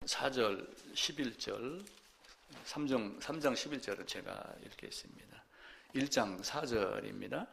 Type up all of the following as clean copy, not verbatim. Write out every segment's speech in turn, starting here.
4절 11절 3장 11절을 제가 읽겠습니다. 1장 4절입니다.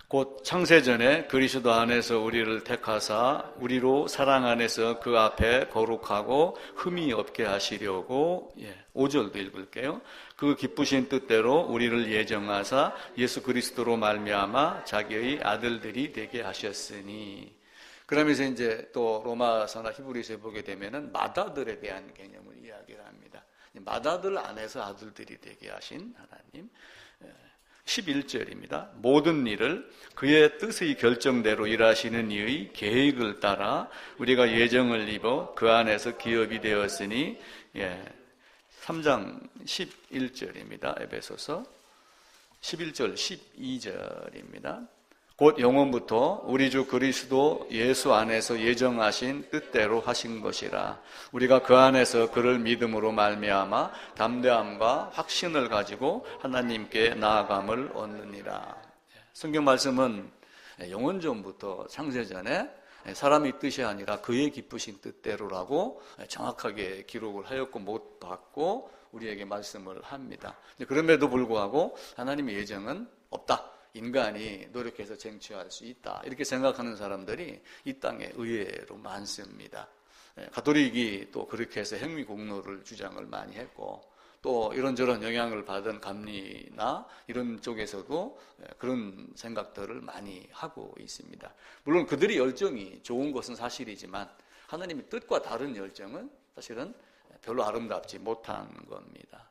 곧 창세전에 그리스도 안에서 우리를 택하사 우리로 사랑 안에서 그 앞에 거룩하고 흠이 없게 하시려고 5절도 읽을게요. 그 기쁘신 뜻대로 우리를 예정하사 예수 그리스도로 말미암아 자기의 아들들이 되게 하셨으니. 그러면서 이제 또 로마서나 히브리서에 보게 되면은 맏아들에 대한 개념을 이야기를 합니다. 맏아들 안에서 아들들이 되게 하신 하나님. 11절입니다. 모든 일을 그의 뜻의 결정대로 일하시는 이의 계획을 따라 우리가 예정을 입어 그 안에서 기업이 되었으니. 3장 11절입니다. 에베소서 11절 12절입니다. 곧 영원부터 우리 주 그리스도 예수 안에서 예정하신 뜻대로 하신 것이라. 우리가 그 안에서 그를 믿음으로 말미암아 담대함과 확신을 가지고 하나님께 나아감을 얻느니라. 성경 말씀은 영원전부터 창세전에 사람의 뜻이 아니라 그의 기쁘신 뜻대로라고 정확하게 기록을 하였고 못 받고 우리에게 말씀을 합니다. 그럼에도 불구하고 하나님의 예정은 없다. 인간이 노력해서 쟁취할 수 있다. 이렇게 생각하는 사람들이 이 땅에 의외로 많습니다. 가톨릭이 또 그렇게 해서 행위공로를 주장을 많이 했고, 또 이런저런 영향을 받은 감리나 이런 쪽에서도 그런 생각들을 많이 하고 있습니다. 물론 그들의 열정이 좋은 것은 사실이지만 하나님의 뜻과 다른 열정은 사실은 별로 아름답지 못한 겁니다.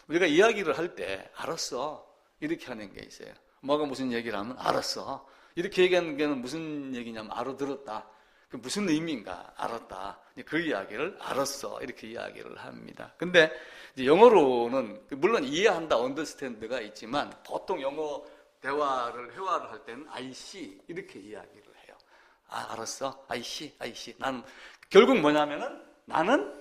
우리가 이야기를 할 때 알았어 이렇게 하는 게 있어요. 엄마가 무슨 얘기를 하면 알았어. 이렇게 얘기하는 게 무슨 얘기냐면 알아들었다. 그 무슨 의미인가 알았다. 그 이야기를 알았어. 이렇게 이야기를 합니다. 근데 이제 영어로는 물론 이해한다, 언더스탠드가 있지만 보통 영어 대화를 회화를 할 때는 I see 이렇게 이야기를 해요. 아, 알았어. I see. 나는 결국 뭐냐면은 나는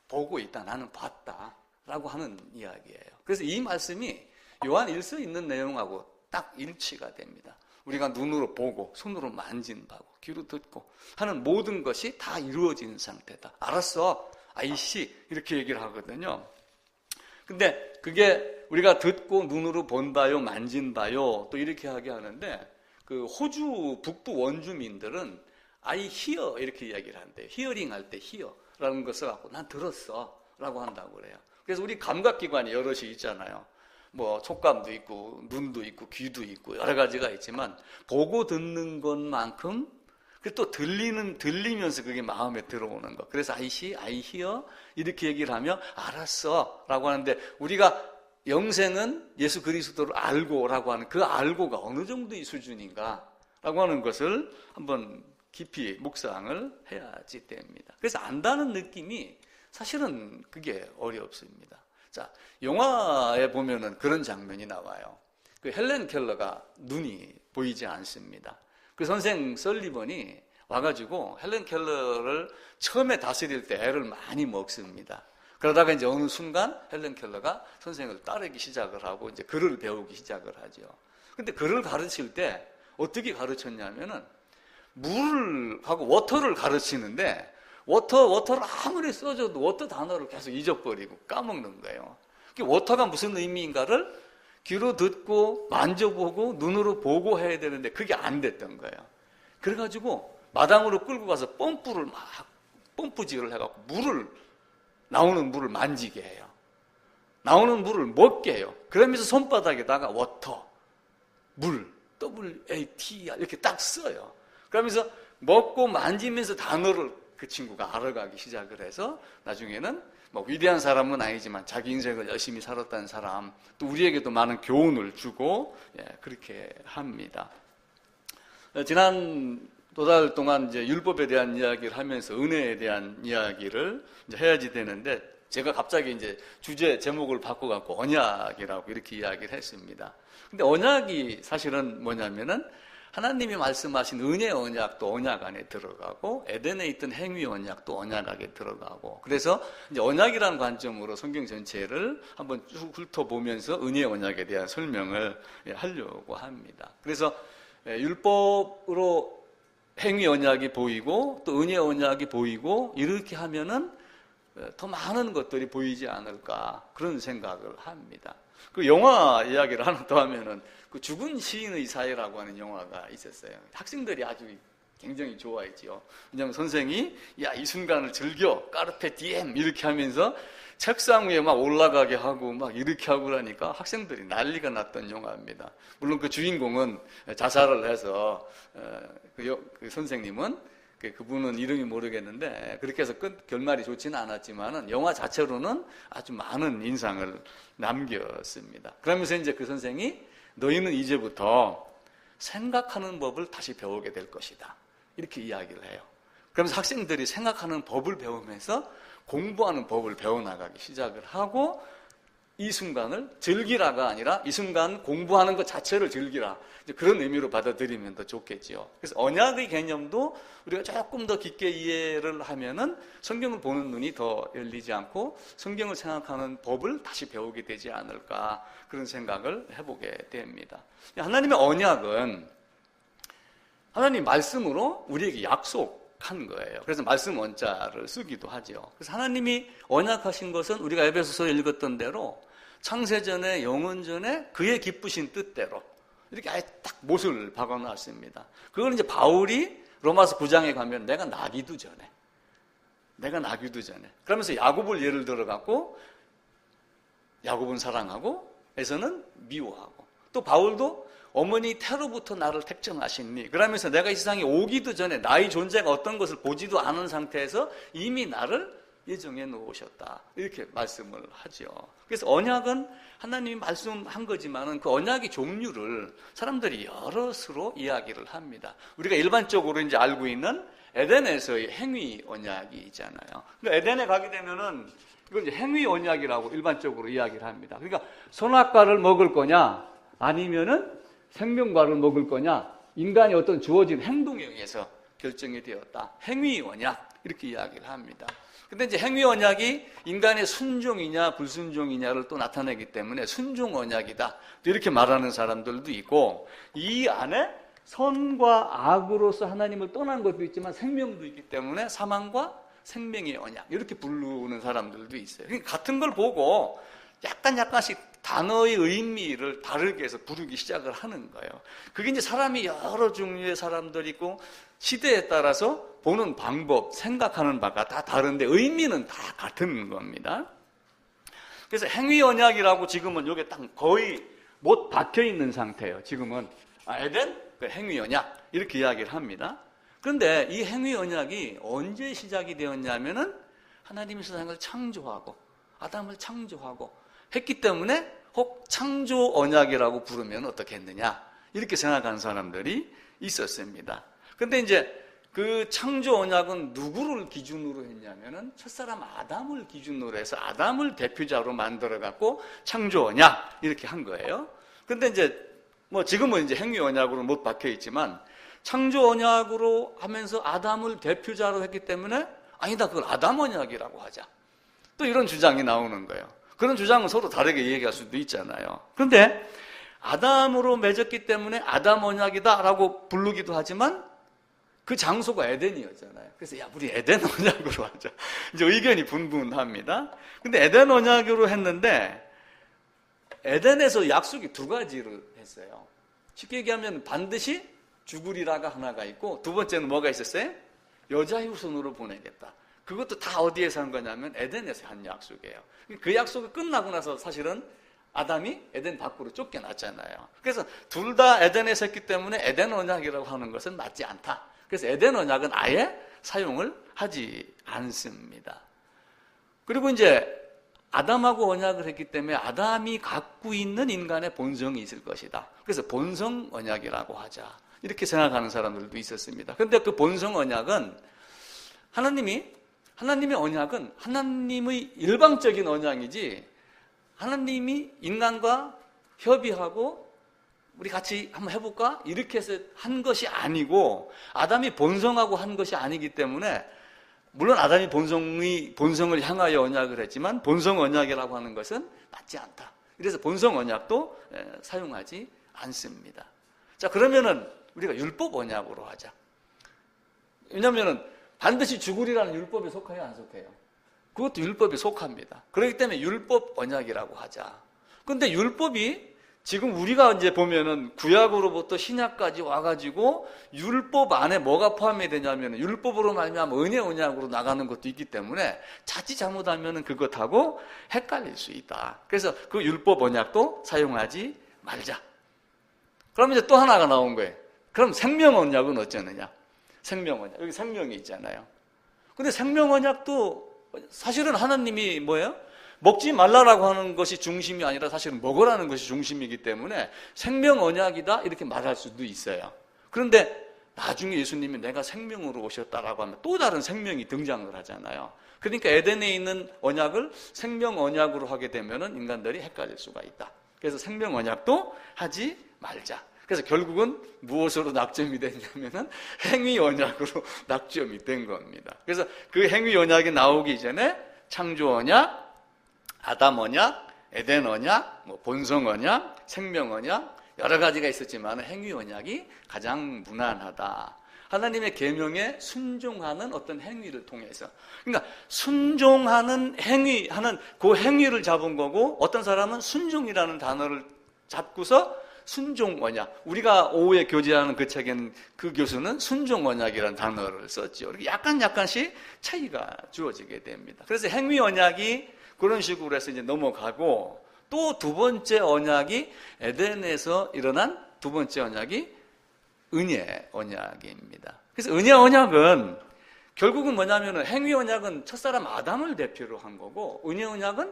보고 있다. 나는 봤다. 라고 하는 이야기예요. 그래서 이 말씀이 요한 1서에 있는 내용하고 딱 일치가 됩니다. 우리가 눈으로 보고 손으로 만진 바고 귀로 듣고 하는 모든 것이 다 이루어진 상태다. 알았어. 아이씨 이렇게 얘기를 하거든요. 근데 그게 우리가 듣고 눈으로 본 바요, 만진 바요 또 이렇게 하게 하는데 그 호주 북부 원주민들은 I hear 이렇게 이야기를 한대요. 히어링 할 때 hear라는 것을 갖고 난 들었어 라고 한다고 그래요. 그래서 우리 감각기관이 여럿이 있잖아요. 뭐 촉감도 있고 눈도 있고 귀도 있고 여러 가지가 있지만 보고 듣는 것만큼 또 들리면서 그게 마음에 들어오는 것. 그래서 I hear 이렇게 얘기를 하면 알았어 라고 하는데 우리가 영생은 예수 그리스도를 알고라고 하는 그 알고가 어느 정도의 수준인가 라고 하는 것을 한번 깊이 묵상을 해야지 됩니다. 그래서 안다는 느낌이 사실은 그게 어렵습니다. 자, 영화에 보면은 그런 장면이 나와요. 그 헬렌 켈러가 눈이 보이지 않습니다. 그 선생 설리번이 와가지고 헬렌 켈러를 처음에 다스릴 때 애를 많이 먹습니다. 그러다가 이제 어느 순간 헬렌 켈러가 선생을 따르기 시작을 하고 이제 글을 배우기 시작을 하죠. 근데 글을 가르칠 때 어떻게 가르쳤냐면은 물하고 워터를 가르치는데 워터를 아무리 써줘도 워터 단어를 계속 잊어버리고 까먹는 거예요. 워터가 무슨 의미인가를 귀로 듣고 만져보고 눈으로 보고 해야 되는데 그게 안 됐던 거예요. 그래가지고 마당으로 끌고 가서 펌프질을 해갖고 나오는 물을 만지게 해요. 나오는 물을 먹게 해요. 그러면서 손바닥에다가 워터, 물, WATR 이렇게 딱 써요. 그러면서 먹고 만지면서 단어를 그 친구가 알아가기 시작을 해서 나중에는 뭐 위대한 사람은 아니지만 자기 인생을 열심히 살았다는 사람, 또 우리에게도 많은 교훈을 주고 그렇게 합니다. 지난 두 달 동안 이제 율법에 대한 이야기를 하면서 은혜에 대한 이야기를 이제 해야지 되는데 제가 갑자기 이제 주제 제목을 바꿔갖고 언약이라고 이렇게 이야기를 했습니다. 근데 언약이 사실은 뭐냐면은 하나님이 말씀하신 은혜 언약도 언약 안에 들어가고 에덴에 있던 행위 언약도 언약 안에 들어가고 그래서 이제 언약이라는 관점으로 성경 전체를 한번 쭉 훑어보면서 은혜 언약에 대한 설명을 하려고 합니다. 그래서 율법으로 행위 언약이 보이고 또 은혜 언약이 보이고 이렇게 하면은 더 많은 것들이 보이지 않을까 그런 생각을 합니다. 그 영화 이야기를 하나 더 하면은 그 죽은 시인의 사회라고 하는 영화가 있었어요. 학생들이 아주 굉장히 좋아했지요. 왜냐하면 선생이 야, 이 순간을 즐겨 까르페 디엠 이렇게 하면서 책상 위에 막 올라가게 하고 막 이렇게 하고 그러니까 학생들이 난리가 났던 영화입니다. 물론 그 주인공은 자살을 해서 그 선생님은 그분은 이름이 모르겠는데 그렇게 해서 결말이 좋지는 않았지만은 영화 자체로는 아주 많은 인상을 남겼습니다. 그러면서 이제 그 선생이 너희는 이제부터 생각하는 법을 다시 배우게 될 것이다. 이렇게 이야기를 해요. 그러면서 학생들이 생각하는 법을 배우면서 공부하는 법을 배워나가기 시작을 하고 이 순간을 즐기라가 아니라 이 순간 공부하는 것 자체를 즐기라. 이제 그런 의미로 받아들이면 더 좋겠지요. 그래서 언약의 개념도 우리가 조금 더 깊게 이해를 하면은 성경을 보는 눈이 더 열리지 않고 성경을 생각하는 법을 다시 배우게 되지 않을까 그런 생각을 해보게 됩니다. 하나님의 언약은 하나님 말씀으로 우리에게 약속한 거예요. 그래서 말씀 원자를 쓰기도 하죠. 그래서 하나님이 언약하신 것은 우리가 에베소서 읽었던 대로 창세전에 영원전에 그의 기쁘신 뜻대로 이렇게 아예 딱 못을 박아놨습니다. 그걸 이제 바울이 로마서 9장에 가면 내가 나기도 전에 그러면서 야곱을 예를 들어갖고 야곱은 사랑하고 에서는 미워하고 또 바울도 어머니 태로부터 나를 택정하시니 그러면서 내가 이 세상에 오기도 전에 나의 존재가 어떤 것을 보지도 않은 상태에서 이미 나를 예정해 놓으셨다 이렇게 말씀을 하죠. 그래서 언약은 하나님이 말씀한 거지만은 그 언약의 종류를 사람들이 여럿으로 이야기를 합니다. 우리가 일반적으로 이제 알고 있는 에덴에서의 행위 언약이 있잖아요. 그러니까 에덴에 가게 되면은 이걸 이제 행위 언약이라고 일반적으로 이야기를 합니다. 그러니까 선악과를 먹을 거냐 아니면은 생명과를 먹을 거냐 인간이 어떤 주어진 행동에 의해서 결정이 되었다. 행위 언약 이렇게 이야기를 합니다. 근데 이제 행위 언약이 인간의 순종이냐 불순종이냐를 또 나타내기 때문에 순종 언약이다. 이렇게 말하는 사람들도 있고 이 안에 선과 악으로서 하나님을 떠난 것도 있지만 생명도 있기 때문에 사망과 생명의 언약 이렇게 부르는 사람들도 있어요. 그러니까 같은 걸 보고 약간씩 단어의 의미를 다르게 해서 부르기 시작을 하는 거예요. 그게 이제 사람이 여러 종류의 사람들이 있고 시대에 따라서 보는 방법, 생각하는 바가 다 다른데 의미는 다 같은 겁니다. 그래서 행위 언약이라고 지금은 이게 딱 거의 못 박혀 있는 상태예요. 지금은 에덴 그 행위 언약 이렇게 이야기를 합니다. 그런데 이 행위 언약이 언제 시작이 되었냐면은 하나님이 세상을 창조하고 아담을 창조하고 했기 때문에 혹 창조 언약이라고 부르면 어떻게 했느냐 이렇게 생각하는 사람들이 있었습니다. 그런데 이제 그 창조 언약은 누구를 기준으로 했냐면은 첫사람 아담을 기준으로 해서 아담을 대표자로 만들어 갖고 창조 언약 이렇게 한 거예요. 그런데 이제 뭐 지금은 이제 행위 언약으로 못 박혀 있지만 창조 언약으로 하면서 아담을 대표자로 했기 때문에 아니다 그걸 아담 언약이라고 하자. 또 이런 주장이 나오는 거예요. 그런 주장은 서로 다르게 얘기할 수도 있잖아요. 그런데 아담으로 맺었기 때문에 아담 언약이다라고 부르기도 하지만 그 장소가 에덴이었잖아요. 그래서 야 우리 에덴 언약으로 하자. 이제 의견이 분분합니다. 근데 에덴 언약으로 했는데 에덴에서 약속이 두 가지를 했어요. 쉽게 얘기하면 반드시 죽으리라가 하나가 있고 두 번째는 뭐가 있었어요? 여자 후손으로 보내겠다. 그것도 다 어디에서 한 거냐면 에덴에서 한 약속이에요. 그 약속이 끝나고 나서 사실은 아담이 에덴 밖으로 쫓겨났잖아요. 그래서 둘 다 에덴에서 했기 때문에 에덴 언약이라고 하는 것은 맞지 않다. 그래서 에덴 언약은 아예 사용을 하지 않습니다. 그리고 이제 아담하고 언약을 했기 때문에 아담이 갖고 있는 인간의 본성이 있을 것이다. 그래서 본성 언약이라고 하자. 이렇게 생각하는 사람들도 있었습니다. 그런데 그 본성 언약은 하나님의 언약은 하나님의 일방적인 언약이지 하나님이 인간과 협의하고 우리 같이 한번 해볼까? 이렇게 해서 한 것이 아니고 아담이 본성하고 한 것이 아니기 때문에 물론 아담이 본성을 향하여 언약을 했지만 본성 언약이라고 하는 것은 맞지 않다. 그래서 본성 언약도 사용하지 않습니다. 자, 그러면은 우리가 율법 언약으로 하자. 왜냐하면은 반드시 죽으리라는 율법에 속해요, 안 속해요? 그것도 율법에 속합니다. 그렇기 때문에 율법 언약이라고 하자. 근데 율법이 지금 우리가 이제 보면은 구약으로부터 신약까지 와가지고 율법 안에 뭐가 포함이 되냐면 율법으로 말미암아 은혜 언약으로 나가는 것도 있기 때문에 자칫 잘못하면은 그것하고 헷갈릴 수 있다. 그래서 그 율법 언약도 사용하지 말자. 그럼 이제 또 하나가 나온 거예요. 그럼 생명 언약은 어쩌느냐? 생명 언약. 여기 생명이 있잖아요. 근데 생명 언약도 사실은 하나님이 뭐예요? 먹지 말라라고 하는 것이 중심이 아니라 사실은 먹으라는 것이 중심이기 때문에 생명 언약이다 이렇게 말할 수도 있어요. 그런데 나중에 예수님이 내가 생명으로 오셨다라고 하면 또 다른 생명이 등장을 하잖아요. 그러니까 에덴에 있는 언약을 생명 언약으로 하게 되면은 인간들이 헷갈릴 수가 있다. 그래서 생명 언약도 하지 말자. 그래서 결국은 무엇으로 낙점이 됐냐면은 행위 언약으로 낙점이 된 겁니다. 그래서 그 행위 언약이 나오기 전에 창조 언약, 아담 언약, 에덴 언약, 본성 언약, 생명 언약 여러 가지가 있었지만 행위 언약이 가장 무난하다. 하나님의 계명에 순종하는 어떤 행위를 통해서, 그러니까 순종하는 행위하는 그 행위를 잡은 거고, 어떤 사람은 순종이라는 단어를 잡고서 순종 언약, 우리가 오후에 교제하는 그 책에는 그 교수는 순종 언약이라는 단어를 썼죠. 이렇게 약간씩 차이가 주어지게 됩니다. 그래서 행위 언약이 그런 식으로 해서 이제 넘어가고, 또 두 번째 언약이 에덴에서 일어난 두 번째 언약이 은혜 언약입니다. 그래서 은혜 언약은 결국은 뭐냐면은 행위 언약은 첫사람 아담을 대표로 한 거고, 은혜 언약은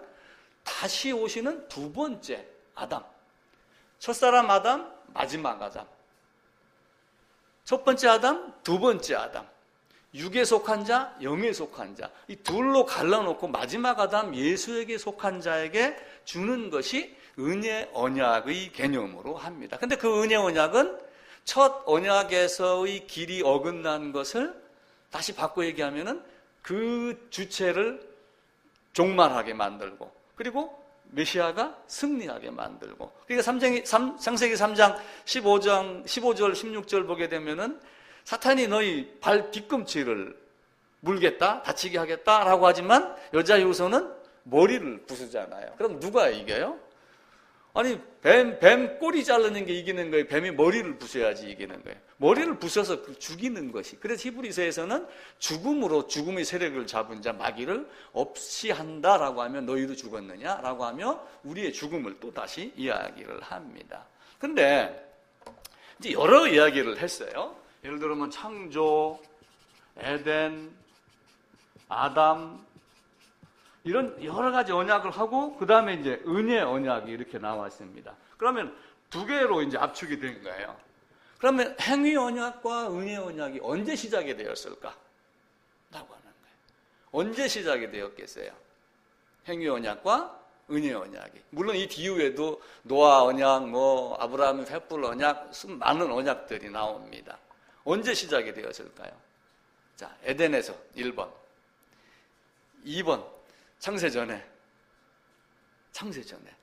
다시 오시는 두 번째 아담. 첫사람 아담, 마지막 아담. 첫 번째 아담, 두 번째 아담. 육에 속한 자, 영에 속한 자. 이 둘로 갈라놓고 마지막 아담 예수에게 속한 자에게 주는 것이 은혜 언약의 개념으로 합니다. 근데 그 은혜 언약은 첫 언약에서의 길이 어긋난 것을 다시 바꿔 얘기하면은 그 주체를 종말하게 만들고, 그리고 메시아가 승리하게 만들고. 그러니까 창세기 3장 15절 16절 보게 되면은 사탄이 너희 발 뒤꿈치를 물겠다, 다치게 하겠다라고 하지만 여자의 후손은 머리를 부수잖아요. 그럼 누가 이겨요? 아니 뱀 꼬리 자르는 게 이기는 거예요? 뱀이 머리를 부숴야지 이기는 거예요? 머리를 부숴서 죽이는 것이. 그래서 히브리서에서는 죽음으로 죽음의 세력을 잡은 자 마귀를 없이 한다라고 하면 너희도 죽었느냐라고 하며 우리의 죽음을 또 다시 이야기를 합니다. 근데 이제 여러 이야기를 했어요. 예를 들면 창조, 에덴, 아담 이런 여러 가지 언약을 하고 그 다음에 이제 은혜 언약이 이렇게 나왔습니다. 그러면 두 개로 이제 압축이 된 거예요. 그러면 행위 언약과 은혜 언약이 언제 시작이 되었을까? 라고 하는 거예요. 언제 시작이 되었겠어요? 행위 언약과 은혜 언약이. 물론 이 뒤에도 노아 언약, 아브라함의 횃불 언약, 많은 언약들이 나옵니다. 언제 시작이 되었을까요? 자, 에덴에서 1번. 2번. 창세전에.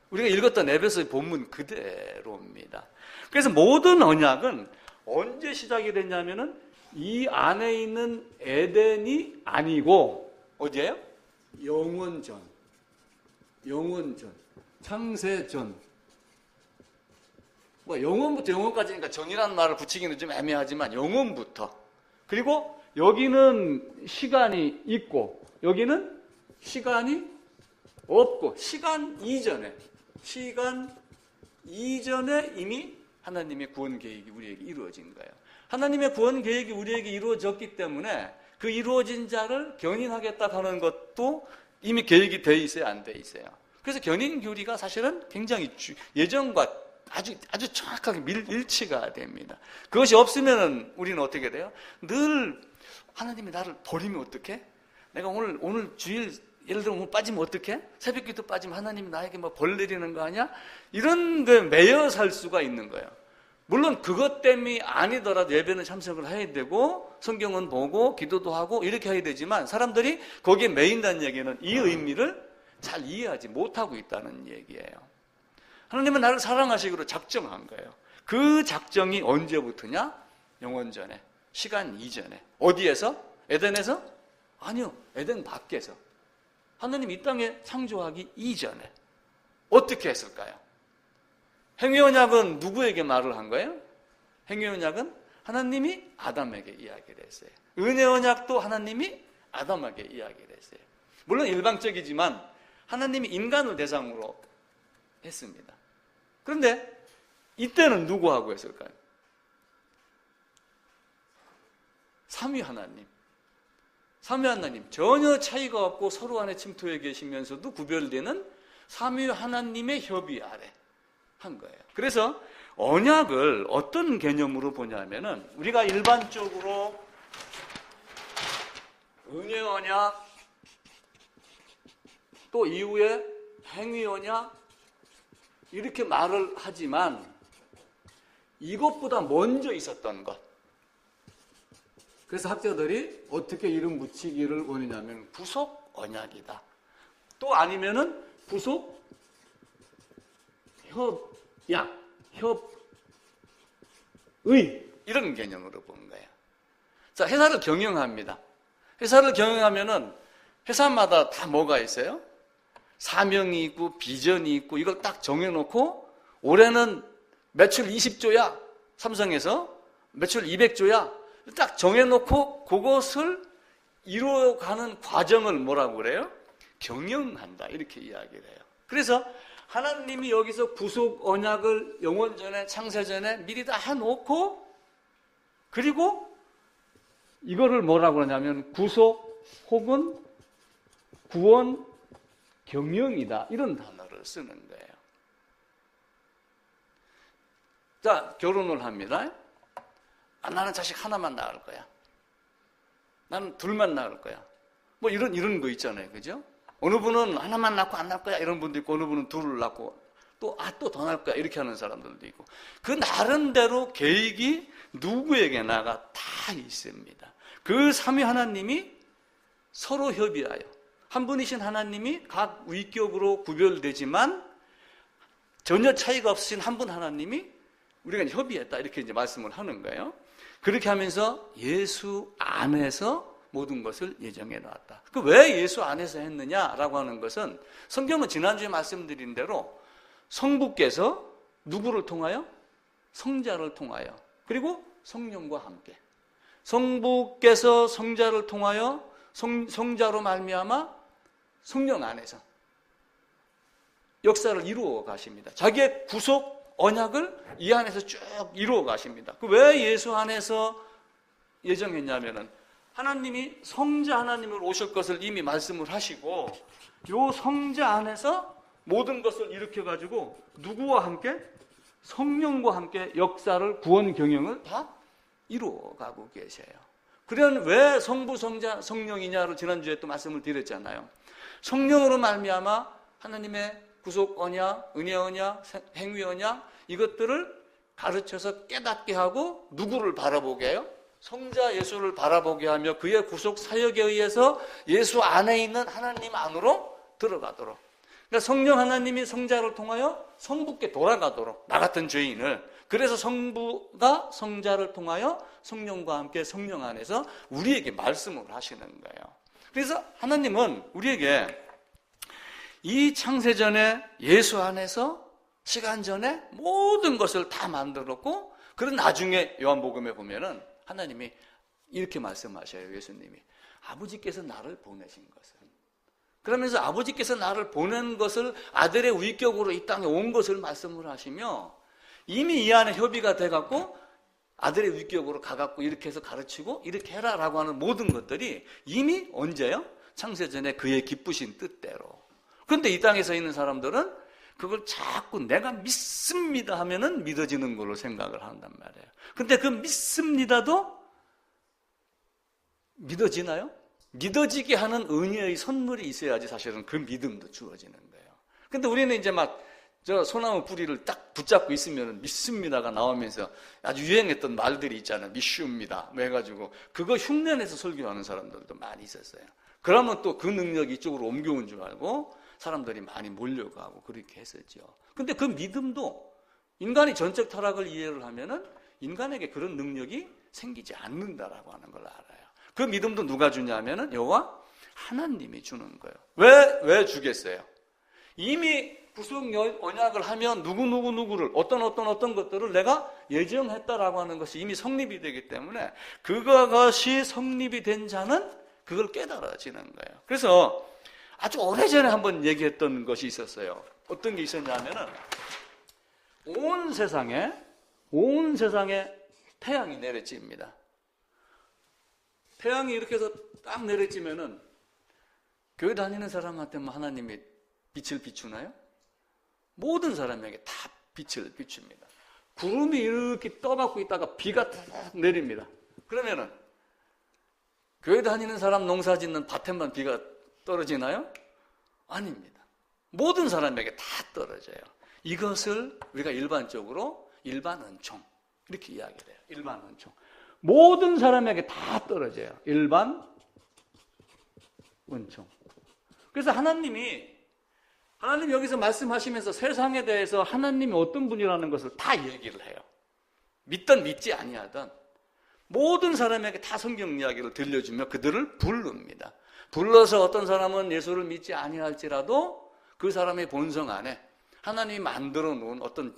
우리가 읽었던 에베소의 본문 그대로입니다. 그래서 모든 언약은 언제 시작이 됐냐면은 이 안에 있는 에덴이 아니고 어디예요? 영원전. 창세전. 영원부터 영원까지니까 전이라는 말을 붙이기는 좀 애매하지만 영원부터. 그리고 여기는 시간이 있고 여기는 시간이 없고 시간 이전에 이미 하나님의 구원 계획이 우리에게 이루어진 거예요. 하나님의 구원 계획이 우리에게 이루어졌기 때문에 그 이루어진 자를 견인하겠다 하는 것도 이미 계획이 돼 있어요, 안 돼 있어요? 그래서 견인 교리가 사실은 굉장히 예전과 아주 정확하게 일치가 됩니다. 그것이 없으면 우리는 어떻게 돼요? 늘 하나님이 나를 버리면 어떡해? 내가 오늘 주일 예를 들어 오늘 빠지면 어떡해? 새벽기도 빠지면 하나님이 나에게 벌 내리는 거 아니야? 이런 거에 매여 살 수가 있는 거예요. 물론 그것 때문이 아니더라도 예배는 참석을 해야 되고 성경은 보고 기도도 하고 이렇게 해야 되지만 사람들이 거기에 매인다는 얘기는 이 의미를 잘 이해하지 못하고 있다는 얘기예요. 하나님은 나를 사랑하시기로 작정한 거예요. 그 작정이 언제부터냐? 영원 전에, 시간 이전에. 어디에서? 에덴에서? 아니요, 에덴 밖에서. 하나님이 이 땅에 창조하기 이전에 어떻게 했을까요? 행위언약은 누구에게 말을 한 거예요? 행위언약은 하나님이 아담에게 이야기를 했어요. 은혜언약도 하나님이 아담에게 이야기를 했어요. 물론 일방적이지만 하나님이 인간을 대상으로 했습니다. 그런데 이때는 누구하고 했을까요? 삼위 하나님. 삼위 하나님, 전혀 차이가 없고 서로 안에 침투해 계시면서도 구별되는 삼위 하나님의 협의 아래 한 거예요. 그래서 언약을 어떤 개념으로 보냐면은 우리가 일반적으로 은혜 언약, 또 이후에 행위 언약 이렇게 말을 하지만 이것보다 먼저 있었던 것. 그래서 학자들이 어떻게 이름 붙이기를 원하냐면 부속 언약이다. 또 아니면은 부속 협약, 협의 이런 개념으로 본 거예요. 자, 회사를 경영합니다. 회사를 경영하면은 회사마다 다 뭐가 있어요? 사명이 있고 비전이 있고 이걸 딱 정해놓고 올해는 매출 20조야. 삼성에서 매출 200조야. 딱 정해놓고 그것을 이루어가는 과정을 뭐라고 그래요? 경영한다 이렇게 이야기를 해요. 그래서 하나님이 여기서 구속 언약을 영원전에 창세전에 미리 다 해놓고 그리고 이거를 뭐라고 그러냐면 구속 혹은 구원 경영이다 이런 단어를 쓰는 거예요. 자, 결혼을 합니다. 나는 자식 하나만 낳을 거야. 나는 둘만 낳을 거야. 뭐 이런 거 있잖아요. 그죠? 어느 분은 하나만 낳고 안 낳을 거야. 이런 분도 있고, 어느 분은 둘을 낳고, 또 더 낳을 거야. 이렇게 하는 사람들도 있고. 그 나름대로 계획이 누구에게나가 다 있습니다. 그 삼위 하나님이 서로 협의하여. 한 분이신 하나님이 각 위격으로 구별되지만 전혀 차이가 없으신 한 분 하나님이 우리가 협의했다. 이렇게 이제 말씀을 하는 거예요. 그렇게 하면서 예수 안에서 모든 것을 예정해 놨다. 그 왜 예수 안에서 했느냐라고 하는 것은 성경은 지난주에 말씀드린 대로 성부께서 누구를 통하여? 성자를 통하여. 그리고 성령과 함께. 성부께서 성자를 통하여 성자로 말미암아 성령 안에서 역사를 이루어 가십니다. 자기의 구속 언약을 이 안에서 쭉 이루어 가십니다. 왜 예수 안에서 예정했냐면은 하나님이 성자 하나님으로 오실 것을 이미 말씀을 하시고 요 성자 안에서 모든 것을 일으켜 가지고 누구와 함께? 성령과 함께 역사를 구원 경영을 다 이루어 가고 계세요. 그러면 왜 성부, 성자, 성령이냐로 지난주에 또 말씀을 드렸잖아요. 성령으로 말미암아 하나님의 구속 언약, 은혜 언약, 행위 언약 이것들을 가르쳐서 깨닫게 하고 누구를 바라보게 해요? 성자 예수를 바라보게 하며 그의 구속 사역에 의해서 예수 안에 있는 하나님 안으로 들어가도록. 그러니까 성령 하나님이 성자를 통하여 성부께 돌아가도록 나 같은 죄인을. 그래서 성부가 성자를 통하여 성령과 함께 성령 안에서 우리에게 말씀을 하시는 거예요. 그래서 하나님은 우리에게 이 창세전에 예수 안에서 시간 전에 모든 것을 다 만들었고 그런 나중에 요한복음에 보면은 하나님이 이렇게 말씀하셔요. 예수님이 아버지께서 나를 보내신 것은 그러면서 아버지께서 나를 보낸 것을 아들의 위격으로 이 땅에 온 것을 말씀을 하시며 이미 이 안에 협의가 돼갖고 아들의 위격으로 가갖고 이렇게 해서 가르치고 이렇게 해라라고 하는 모든 것들이 이미 언제요? 창세전에 그의 기쁘신 뜻대로. 그런데 이 땅에 서 있는 사람들은 그걸 자꾸 내가 믿습니다 하면은 믿어지는 걸로 생각을 한단 말이에요. 근데 그 믿습니다도 믿어지나요? 믿어지게 하는 은혜의 선물이 있어야지 사실은 그 믿음도 주어지는 거예요. 근데 우리는 이제 막 저 소나무 뿌리를 딱 붙잡고 있으면 믿습니다가 나오면서 아주 유행했던 말들이 있잖아요. 믿습니다. 뭐 해가지고 그거 흉내내서 설교하는 사람들도 많이 있었어요. 그러면 또 그 능력이 이쪽으로 옮겨온 줄 알고 사람들이 많이 몰려가고 그렇게 했었죠. 근데 그 믿음도 인간이 전적 타락을 이해를 하면은 인간에게 그런 능력이 생기지 않는다라고 하는 걸 알아요. 그 믿음도 누가 주냐면은 여호와 하나님이 주는 거예요. 왜 주겠어요? 이미 구속 언약을 하면 누구를 어떤 것들을 내가 예정했다라고 하는 것이 이미 성립이 되기 때문에 그것이 성립이 된 자는 그걸 깨달아지는 거예요. 그래서 아주 오래전에 한번 얘기했던 것이 있었어요. 어떤 게 있었냐면은 온 세상에 태양이 내려집니다. 태양이 이렇게 해서 딱 내려지면은 교회 다니는 사람한테만 하나님이 빛을 비추나요? 모든 사람에게 다 빛을 비춥니다. 구름이 이렇게 떠갖고 있다가 비가 탁 내립니다. 그러면은 교회 다니는 사람 농사 짓는 밭에만 비가 떨어지나요? 아닙니다. 모든 사람에게 다 떨어져요. 이것을 우리가 일반적으로 일반은총 이렇게 이야기를 해요. 일반은총. 모든 사람에게 다 떨어져요. 일반은총. 그래서 하나님이 여기서 말씀하시면서 세상에 대해서 하나님이 어떤 분이라는 것을 다 얘기를 해요. 믿든 믿지 아니하든 모든 사람에게 다 성경 이야기를 들려주며 그들을 부릅니다. 불러서 어떤 사람은 예수를 믿지 아니할지라도 그 사람의 본성 안에 하나님이 만들어 놓은 어떤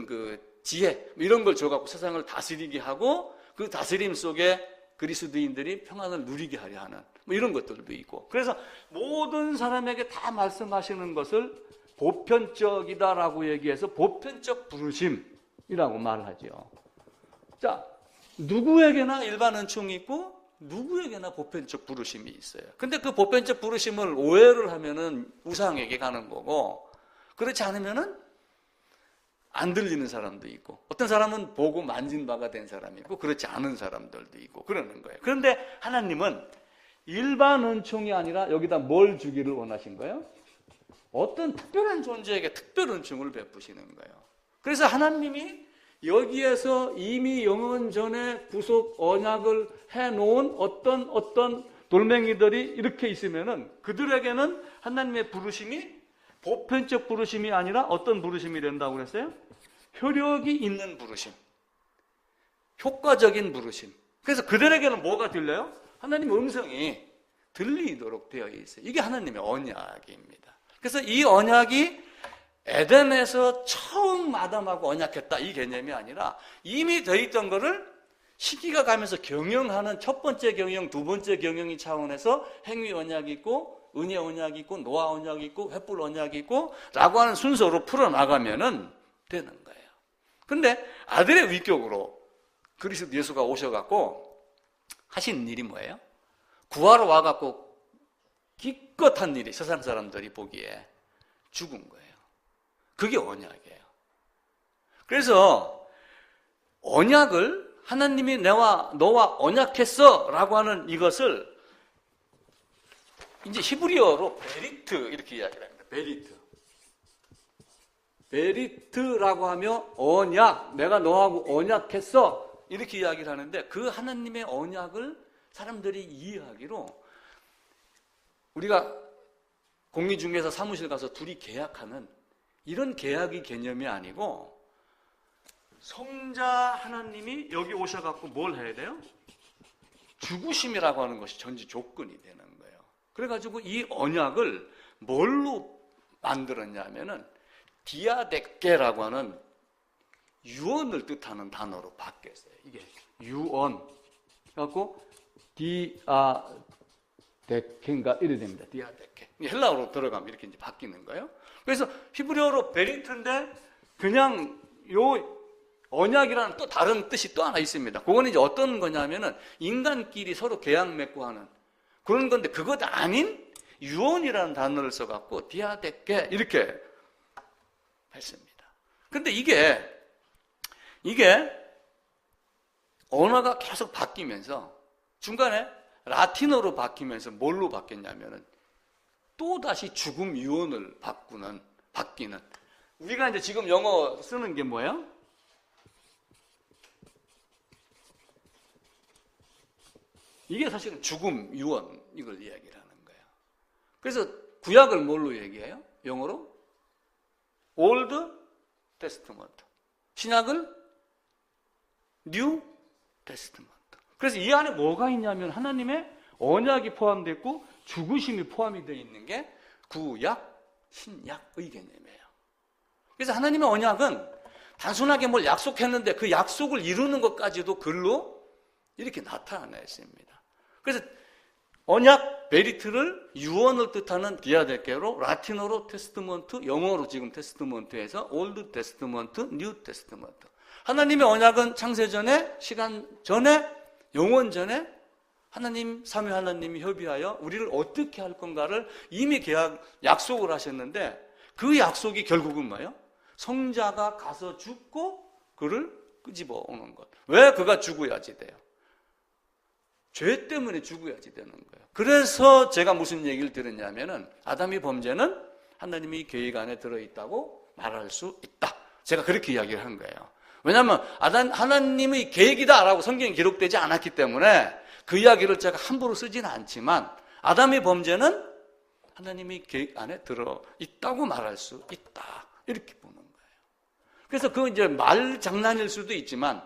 그 지혜 이런 걸 줘갖고 세상을 다스리게 하고 그 다스림 속에 그리스도인들이 평안을 누리게 하려 하는 뭐 이런 것들도 있고, 그래서 모든 사람에게 다 말씀하시는 것을 보편적이다라고 얘기해서 보편적 부르심이라고 말하죠. 자, 누구에게나 일반 은총이 있고 누구에게나 보편적 부르심이 있어요. 근데 그 보편적 부르심을 오해를 하면은 우상에게 가는 거고, 그렇지 않으면은 안 들리는 사람도 있고, 어떤 사람은 보고 만진 바가 된 사람이 있고, 그렇지 않은 사람들도 있고, 그러는 거예요. 그런데 하나님은 일반 은총이 아니라 여기다 뭘 주기를 원하신 거예요? 어떤 특별한 존재에게 특별 은총을 베푸시는 거예요. 그래서 하나님이 여기에서 이미 영원 전에 구속 언약을 해놓은 어떤 돌멩이들이 이렇게 있으면은 그들에게는 하나님의 부르심이 보편적 부르심이 아니라 어떤 부르심이 된다고 그랬어요? 효력이 있는 부르심, 효과적인 부르심. 그래서 그들에게는 뭐가 들려요? 하나님의 음성이 들리도록 되어 있어요. 이게 하나님의 언약입니다. 그래서 이 언약이 에덴에서 처음 아담하고 언약했다 이 개념이 아니라 이미 돼 있던 거를 시기가 가면서 경영하는 첫 번째 경영, 두 번째 경영이 차원에서 행위 언약이 있고 은혜 언약이 있고 노아 언약이 있고 횃불 언약이 있고 라고 하는 순서로 풀어나가면은 되는 거예요. 근데 아들의 위격으로 그리스도 예수가 오셔갖고 하신 일이 뭐예요? 구하러 와갖고 기껏 한 일이 세상 사람들이 보기에 죽은 거예요. 그게 언약이에요. 그래서 언약을 하나님이 너와 언약했어 라고 하는 이것을 이제 히브리어로 베리트 이렇게 이야기를 합니다. 베리트라고 하며 언약, 내가 너하고 언약했어 이렇게 이야기를 하는데, 그 하나님의 언약을 사람들이 이해하기로 우리가 공리 중에서 사무실 가서 둘이 계약하는 이런 계약의 개념이 아니고, 성자 하나님이 여기 오셔갖고 뭘 해야 돼요? 죽으심이라고 하는 것이 전제 조건이 되는 거예요. 그래가지고 이 언약을 뭘로 만들었냐면은 디아데케라고 하는 유언을 뜻하는 단어로 바뀌었어요. 이게 유언. 그래갖고 디아데케인가 이래 됩니다. 디아데케. 헬라어로 들어가면 이렇게 이제 바뀌는 거예요. 그래서 히브리어로 베리트인데 그냥 요 언약이라는 또 다른 뜻이 또 하나 있습니다. 그거는 이제 어떤 거냐면은 인간끼리 서로 계약 맺고 하는 그런 건데, 그것 아닌 유언이라는 단어를 써갖고 디아데케 이렇게 했습니다. 근데 이게 언어가 계속 바뀌면서 중간에 라틴어로 바뀌면서 뭘로 바뀌었냐면은 또다시 죽음 유언을 바뀌는. 우리가 이제 지금 영어 쓰는 게 뭐예요? 이게 사실은 죽음 유언 이걸 이야기를 하는 거예요. 그래서 구약을 뭘로 얘기해요? 영어로? Old Testament. 신약을 New Testament. 그래서 이 안에 뭐가 있냐면 하나님의 언약이 포함되어 있고 죽으심이 포함이 되어 있는 게 구약, 신약의 개념이에요. 그래서 하나님의 언약은 단순하게 뭘 약속했는데 그 약속을 이루는 것까지도 글로 이렇게 나타나 있습니다. 그래서 언약 베리트를 유언을 뜻하는 디아데케로, 라틴어로 테스트먼트, 영어로 지금 테스트먼트에서 올드 테스트먼트, 뉴 테스트먼트. 하나님의 언약은 창세전에, 시간 전에, 영원 전에 하나님, 삼위 하나님이 협의하여 우리를 어떻게 할 건가를 이미 약속을 하셨는데 그 약속이 결국은 뭐예요? 성자가 가서 죽고 그를 끄집어 오는 것. 왜 그가 죽어야지 돼요? 죄 때문에 죽어야지 되는 거예요. 그래서 제가 무슨 얘기를 들었냐면은 아담의 범죄는 하나님의 계획 안에 들어있다고 말할 수 있다. 제가 그렇게 이야기를 한 거예요. 왜냐하면 하나님의 계획이다라고 성경에 기록되지 않았기 때문에 그 이야기를 제가 함부로 쓰지는 않지만 아담의 범죄는 하나님의 계획 안에 들어있다고 말할 수 있다. 이렇게 보는 거예요. 그래서 그 이제 말 장난일 수도 있지만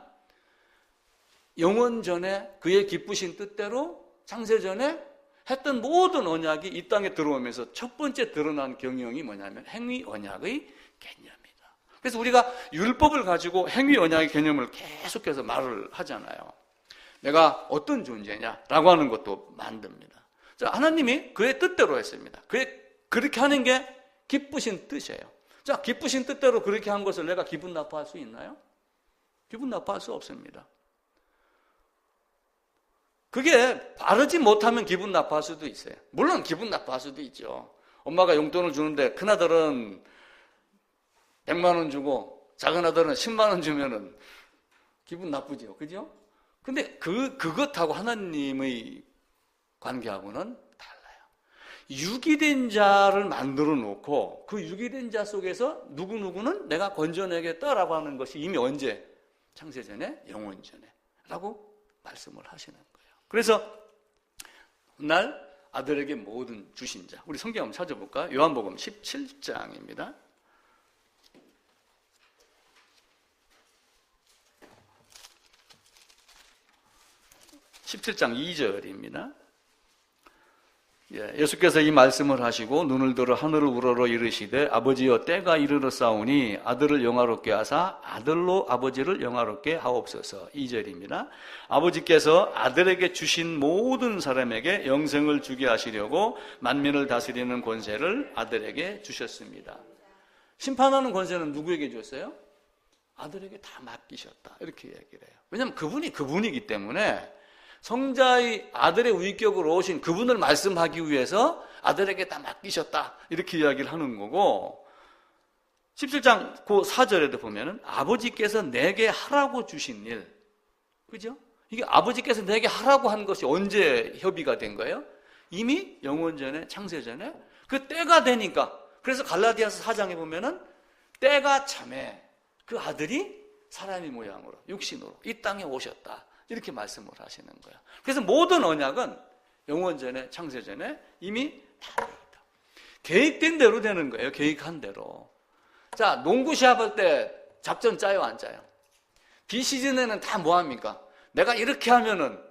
영원 전에 그의 기쁘신 뜻대로 창세전에 했던 모든 언약이 이 땅에 들어오면서 첫 번째 드러난 경영이 뭐냐면 행위 언약의 개념이다. 그래서 우리가 율법을 가지고 행위 언약의 개념을 계속해서 말을 하잖아요. 내가 어떤 존재냐라고 하는 것도 만듭니다. 자, 하나님이 그의 뜻대로 했습니다. 그렇게 하는 게 기쁘신 뜻이에요. 자, 기쁘신 뜻대로 그렇게 한 것을 내가 기분 나빠할 수 있나요? 기분 나빠할 수 없습니다. 그게 바르지 못하면 기분 나빠할 수도 있어요. 물론 기분 나빠할 수도 있죠. 엄마가 용돈을 주는데 큰아들은 100만 원 주고 작은 아들은 10만 원 주면은 기분 나쁘죠. 그죠? 근데 그것하고 하나님의 관계하고는 달라요. 유기된 자를 만들어 놓고 그 유기된 자 속에서 누구누구는 내가 건져내겠다라고 하는 것이 이미 언제? 창세전에, 영원전에 라고 말씀을 하시는 거예요. 그래서 날 아들에게 모든 주신 자. 우리 성경 한번 찾아볼까요? 요한복음 17장입니다. 17장 2절입니다. 예수께서 이 말씀을 하시고 눈을 들어 하늘을 우러러 이르시되 아버지여 때가 이르렀사오니 아들을 영화롭게 하사 아들로 아버지를 영화롭게 하옵소서. 2절입니다. 아버지께서 아들에게 주신 모든 사람에게 영생을 주게 하시려고 만민을 다스리는 권세를 아들에게 주셨습니다. 심판하는 권세는 누구에게 줬어요? 아들에게 다 맡기셨다. 이렇게 얘기를 해요. 왜냐하면 그분이 그분이기 때문에 성자의 아들의 위격으로 오신 그분을 말씀하기 위해서 아들에게 다 맡기셨다. 이렇게 이야기를 하는 거고 17장 그 4절에도 보면은 아버지께서 내게 하라고 주신 일. 그죠? 이게 아버지께서 내게 하라고 한 것이 언제 협의가 된 거예요? 이미 영원전에 창세전에 그 때가 되니까. 그래서 갈라디아서 4장에 보면은 때가 참에 그 아들이 사람의 모양으로 육신으로 이 땅에 오셨다. 이렇게 말씀을 하시는 거예요. 그래서 모든 언약은 영원전에 창세전에 이미 다 있다. 계획된 대로 되는 거예요. 계획한 대로. 자, 농구 시합할 때 작전 짜요, 안 짜요? 비시즌에는 다 뭐합니까? 내가 이렇게 하면은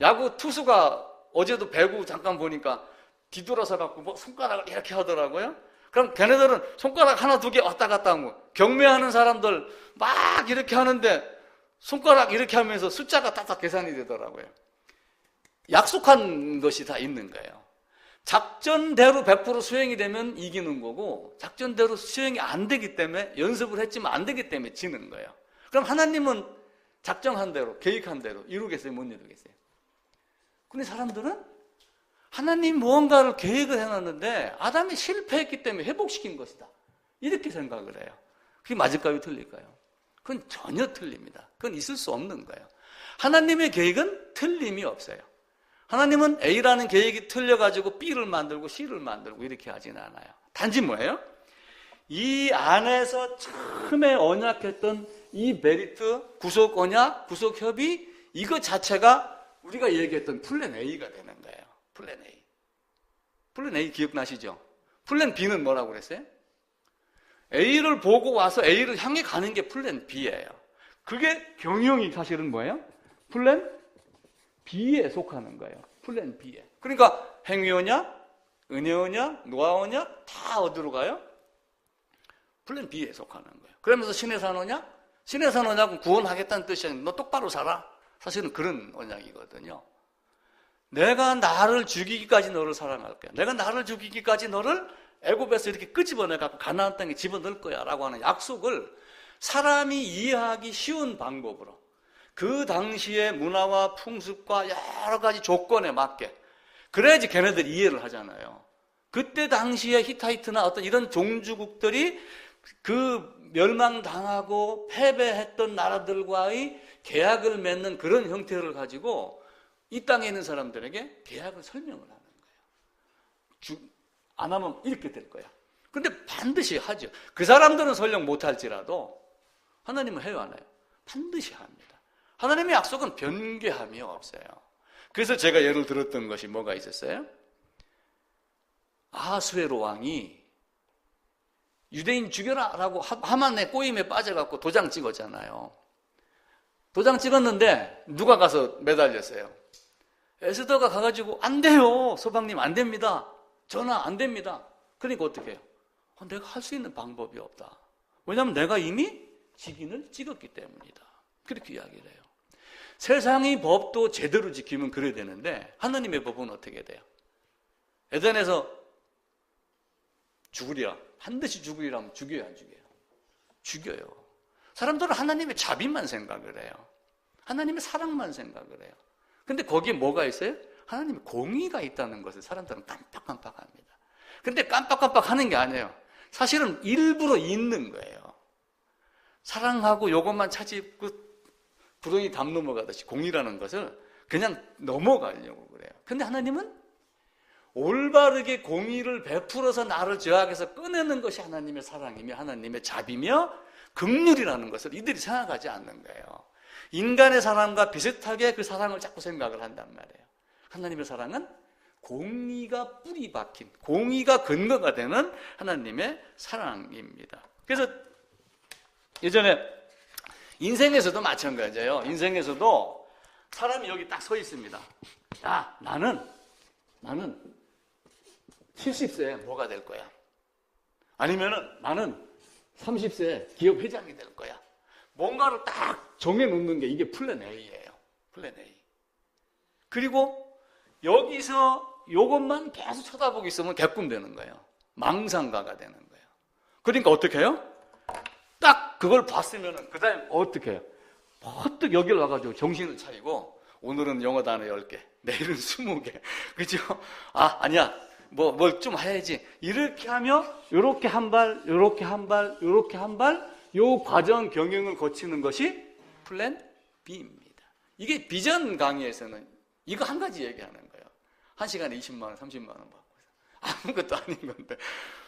야구 투수가 어제도 배구 잠깐 보니까 뒤돌아서 갖고 뭐 손가락을 이렇게 하더라고요. 그럼 걔네들은 손가락 하나 두 개 왔다 갔다 하고 경매하는 사람들 막 이렇게 하는데 손가락 이렇게 하면서 숫자가 딱딱 계산이 되더라고요. 약속한 것이 다 있는 거예요. 작전대로 100% 수행이 되면 이기는 거고 작전대로 수행이 안 되기 때문에 연습을 했지만 안 되기 때문에 지는 거예요. 그럼 하나님은 작정한 대로 계획한 대로 이루겠어요? 못 이루겠어요? 근데 사람들은 하나님 무언가를 계획을 해놨는데 아담이 실패했기 때문에 회복시킨 것이다. 이렇게 생각을 해요. 그게 맞을까요? 틀릴까요? 그건 전혀 틀립니다. 그건 있을 수 없는 거예요. 하나님의 계획은 틀림이 없어요. 하나님은 A라는 계획이 틀려가지고 B를 만들고 C를 만들고 이렇게 하지는 않아요. 단지 뭐예요? 이 안에서 처음에 언약했던 이 메리트, 구속 언약, 구속 협의 이거 자체가 우리가 얘기했던 플랜 A가 되는 거예요. 플랜 A. 플랜 A 기억나시죠? 플랜 B는 뭐라고 그랬어요? A를 보고 와서 A를 향해 가는 게 플랜 B예요. 그게 경영이 사실은 뭐예요? 플랜 B에 속하는 거예요. 플랜 B에. 그러니까 행위 언약, 은혜 언약, 노아 언약 다 어디로 가요? 플랜 B에 속하는 거예요. 그러면서 신의 산 언약? 신의 산 언약은 구원하겠다는 뜻이 아니라 너 똑바로 살아. 사실은 그런 언약이거든요. 내가 나를 죽이기까지 너를 사랑할 거야. 내가 나를 죽이기까지 너를 애굽에서 이렇게 끄집어내갖고 가나안 땅에 집어넣을 거야 라고 하는 약속을 사람이 이해하기 쉬운 방법으로 그 당시의 문화와 풍습과 여러 가지 조건에 맞게 그래야지 걔네들이 이해를 하잖아요. 그때 당시에 히타이트나 어떤 이런 종주국들이 그 멸망당하고 패배했던 나라들과의 계약을 맺는 그런 형태를 가지고 이 땅에 있는 사람들에게 계약을 설명을 하는 거예요. 안 하면 이렇게 될 거야. 근데 반드시 하죠. 그 사람들은 설령 못할지라도 하나님은 해요, 안 해요? 반드시 합니다. 하나님의 약속은 변개함이 없어요. 그래서 제가 예를 들었던 것이 뭐가 있었어요? 아하수에로 왕이 유대인 죽여라 라고 하만의 꼬임에 빠져갖고 도장 찍었잖아요. 도장 찍었는데 누가 가서 매달렸어요? 에스더가 가가지고 안 돼요. 서방님 안 됩니다. 전화 안 됩니다. 그러니까 어떻게 해요? 내가 할 수 있는 방법이 없다. 왜냐하면 내가 이미 직인을 찍었기 때문이다. 그렇게 이야기를 해요. 세상의 법도 제대로 지키면 그래야 되는데 하나님의 법은 어떻게 돼요? 에덴에서 죽으리라. 반드시 죽으리라면 죽여요, 안 죽여요? 죽여요. 사람들은 하나님의 자비만 생각을 해요. 하나님의 사랑만 생각을 해요. 근데 거기에 뭐가 있어요? 하나님의 공의가 있다는 것을 사람들은 깜빡깜빡합니다. 근데 깜빡깜빡 하는 게 아니에요. 사실은 일부러 있는 거예요. 사랑하고 이것만 차지고 구덩이 담 넘어가듯이 공의라는 것을 그냥 넘어가려고 그래요. 근데 하나님은 올바르게 공의를 베풀어서 나를 죄악에서 꺼내는 것이 하나님의 사랑이며 하나님의 자비며 긍휼이라는 것을 이들이 생각하지 않는 거예요. 인간의 사랑과 비슷하게 그 사랑을 자꾸 생각을 한단 말이에요. 하나님의 사랑은 공의가 뿌리 박힌, 공의가 근거가 되는 하나님의 사랑입니다. 그래서 예전에 인생에서도 마찬가지예요. 인생에서도 사람이 여기 딱 서 있습니다. 야, 나는 70세에 뭐가 될 거야? 아니면은 나는 30세에 기업 회장이 될 거야. 뭔가를 딱 정해놓는 게 이게 플랜 A예요. 플랜 A. 그리고 여기서 이것만 계속 쳐다보고 있으면 개꿈되는 거예요. 망상가가 되는 거예요. 그러니까 어떻게 해요? 딱 그걸 봤으면은 그 다음에 어떻게 해요? 퍼뜩 여기를 와가지고 정신을 차리고 오늘은 영어 단어 10개, 내일은 20개. 그죠? 아니야. 뭘 좀 해야지. 이렇게 하며 요렇게 한 발, 요렇게 한 발, 요렇게 한 발, 요 과정 경영을 거치는 것이 플랜 B입니다. 이게 비전 강의에서는 이거 한 가지 얘기하는 거예요. 1시간에 20만 원, 30만 원 받고 아무것도 아닌 건데.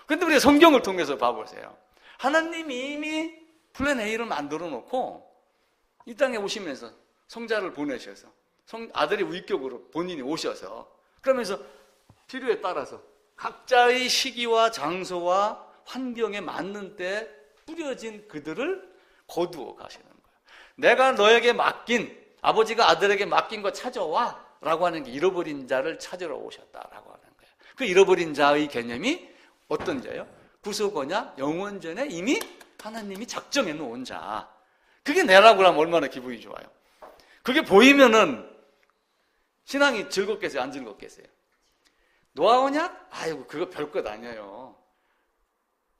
근데 우리 성경을 통해서 봐보세요. 하나님이 이미 플랜 A를 만들어 놓고 이 땅에 오시면서 성자를 보내셔서 아들이 위격으로 본인이 오셔서 그러면서 필요에 따라서 각자의 시기와 장소와 환경에 맞는 때 뿌려진 그들을 거두어 가시는 거예요. 내가 너에게 맡긴, 아버지가 아들에게 맡긴 거 찾아와 라고 하는 게 잃어버린 자를 찾으러 오셨다라고 하는 거예요. 그 잃어버린 자의 개념이 어떤 자예요? 구속 언약, 영원전에 이미 하나님이 작정해 놓은 자. 그게 내라고 하면 얼마나 기분이 좋아요. 그게 보이면은 신앙이 즐겁겠어요? 안 즐겁겠어요? 노아 언약? 아이고 그거 별것 아니에요.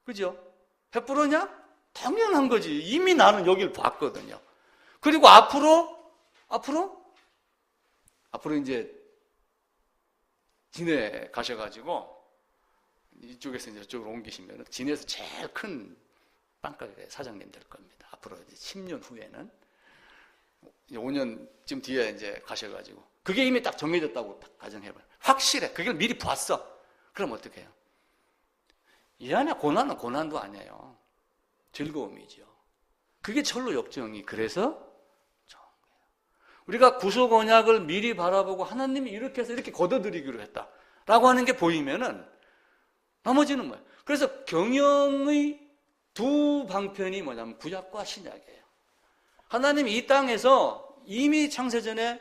그죠? 횃불 언약? 당연한 거지. 이미 나는 여길 봤거든요. 그리고 앞으로 이제 진해 가셔가지고 이쪽에서 이제 저쪽으로 옮기시면 진해에서 제일 큰 빵가게 사장님 될 겁니다. 앞으로 이제 10년 후에는 5년쯤 뒤에 이제 가셔가지고 그게 이미 딱 정해졌다고 딱 가정해봐요. 확실해. 그걸 미리 봤어. 그럼 어떻게 해요? 이 안에 고난은 고난도 아니에요. 즐거움이죠. 그게 철로 역정이 그래서 좋은 거예요. 우리가 구속 언약을 미리 바라보고 하나님이 이렇게 해서 이렇게 걷어들이기로 했다라고 하는 게 보이면은 나머지는 뭐예요? 그래서 경영의 두 방편이 뭐냐면 구약과 신약이에요. 하나님이 이 땅에서 이미 창세전에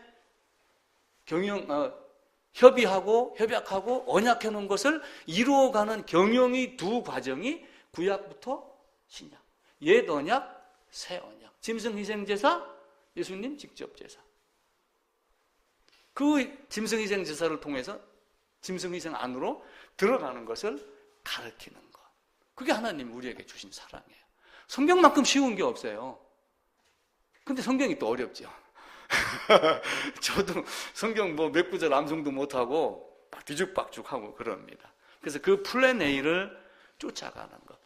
협의하고 협약하고 언약해 놓은 것을 이루어가는 경영의 두 과정이 구약부터 신약. 옛 언약, 새 언약. 짐승 희생 제사, 예수님 직접 제사. 그 짐승 희생 제사를 통해서 짐승 희생 안으로 들어가는 것을 가르치는 것. 그게 하나님 우리에게 주신 사랑이에요. 성경만큼 쉬운 게 없어요. 근데 성경이 또 어렵죠. 저도 성경 몇 구절 암송도 못하고 막 뒤죽박죽하고 그럽니다. 그래서 그 플랜 A를 쫓아가는 것.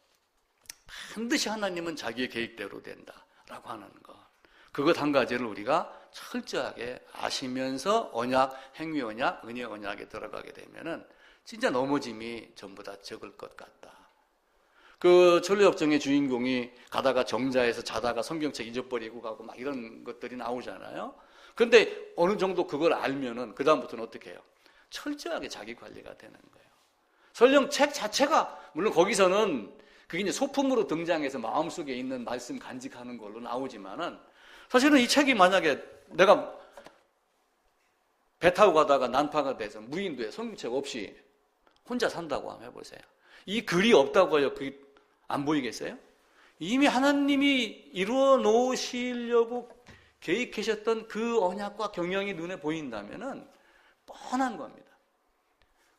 반드시 하나님은 자기의 계획대로 된다라고 하는 것. 그것 한 가지를 우리가 철저하게 아시면서 언약, 행위 언약, 은혜 언약에 들어가게 되면은 진짜 넘어짐이 전부 다 적을 것 같다. 그 천리역정의 주인공이 가다가 정자에서 자다가 성경책 잊어버리고 가고 막 이런 것들이 나오잖아요. 근데 어느 정도 그걸 알면은 그다음부터는 어떻게 해요? 철저하게 자기 관리가 되는 거예요. 설령 책 자체가, 물론 거기서는 그게 이제 소품으로 등장해서 마음속에 있는 말씀 간직하는 걸로 나오지만은 사실은 이 책이 만약에 내가 배 타고 가다가 난파가 돼서 무인도에 성경책 없이 혼자 산다고 한번 해보세요. 이 글이 없다고 해요. 그게 안 보이겠어요? 이미 하나님이 이루어 놓으시려고 계획하셨던 그 언약과 경영이 눈에 보인다면은 뻔한 겁니다.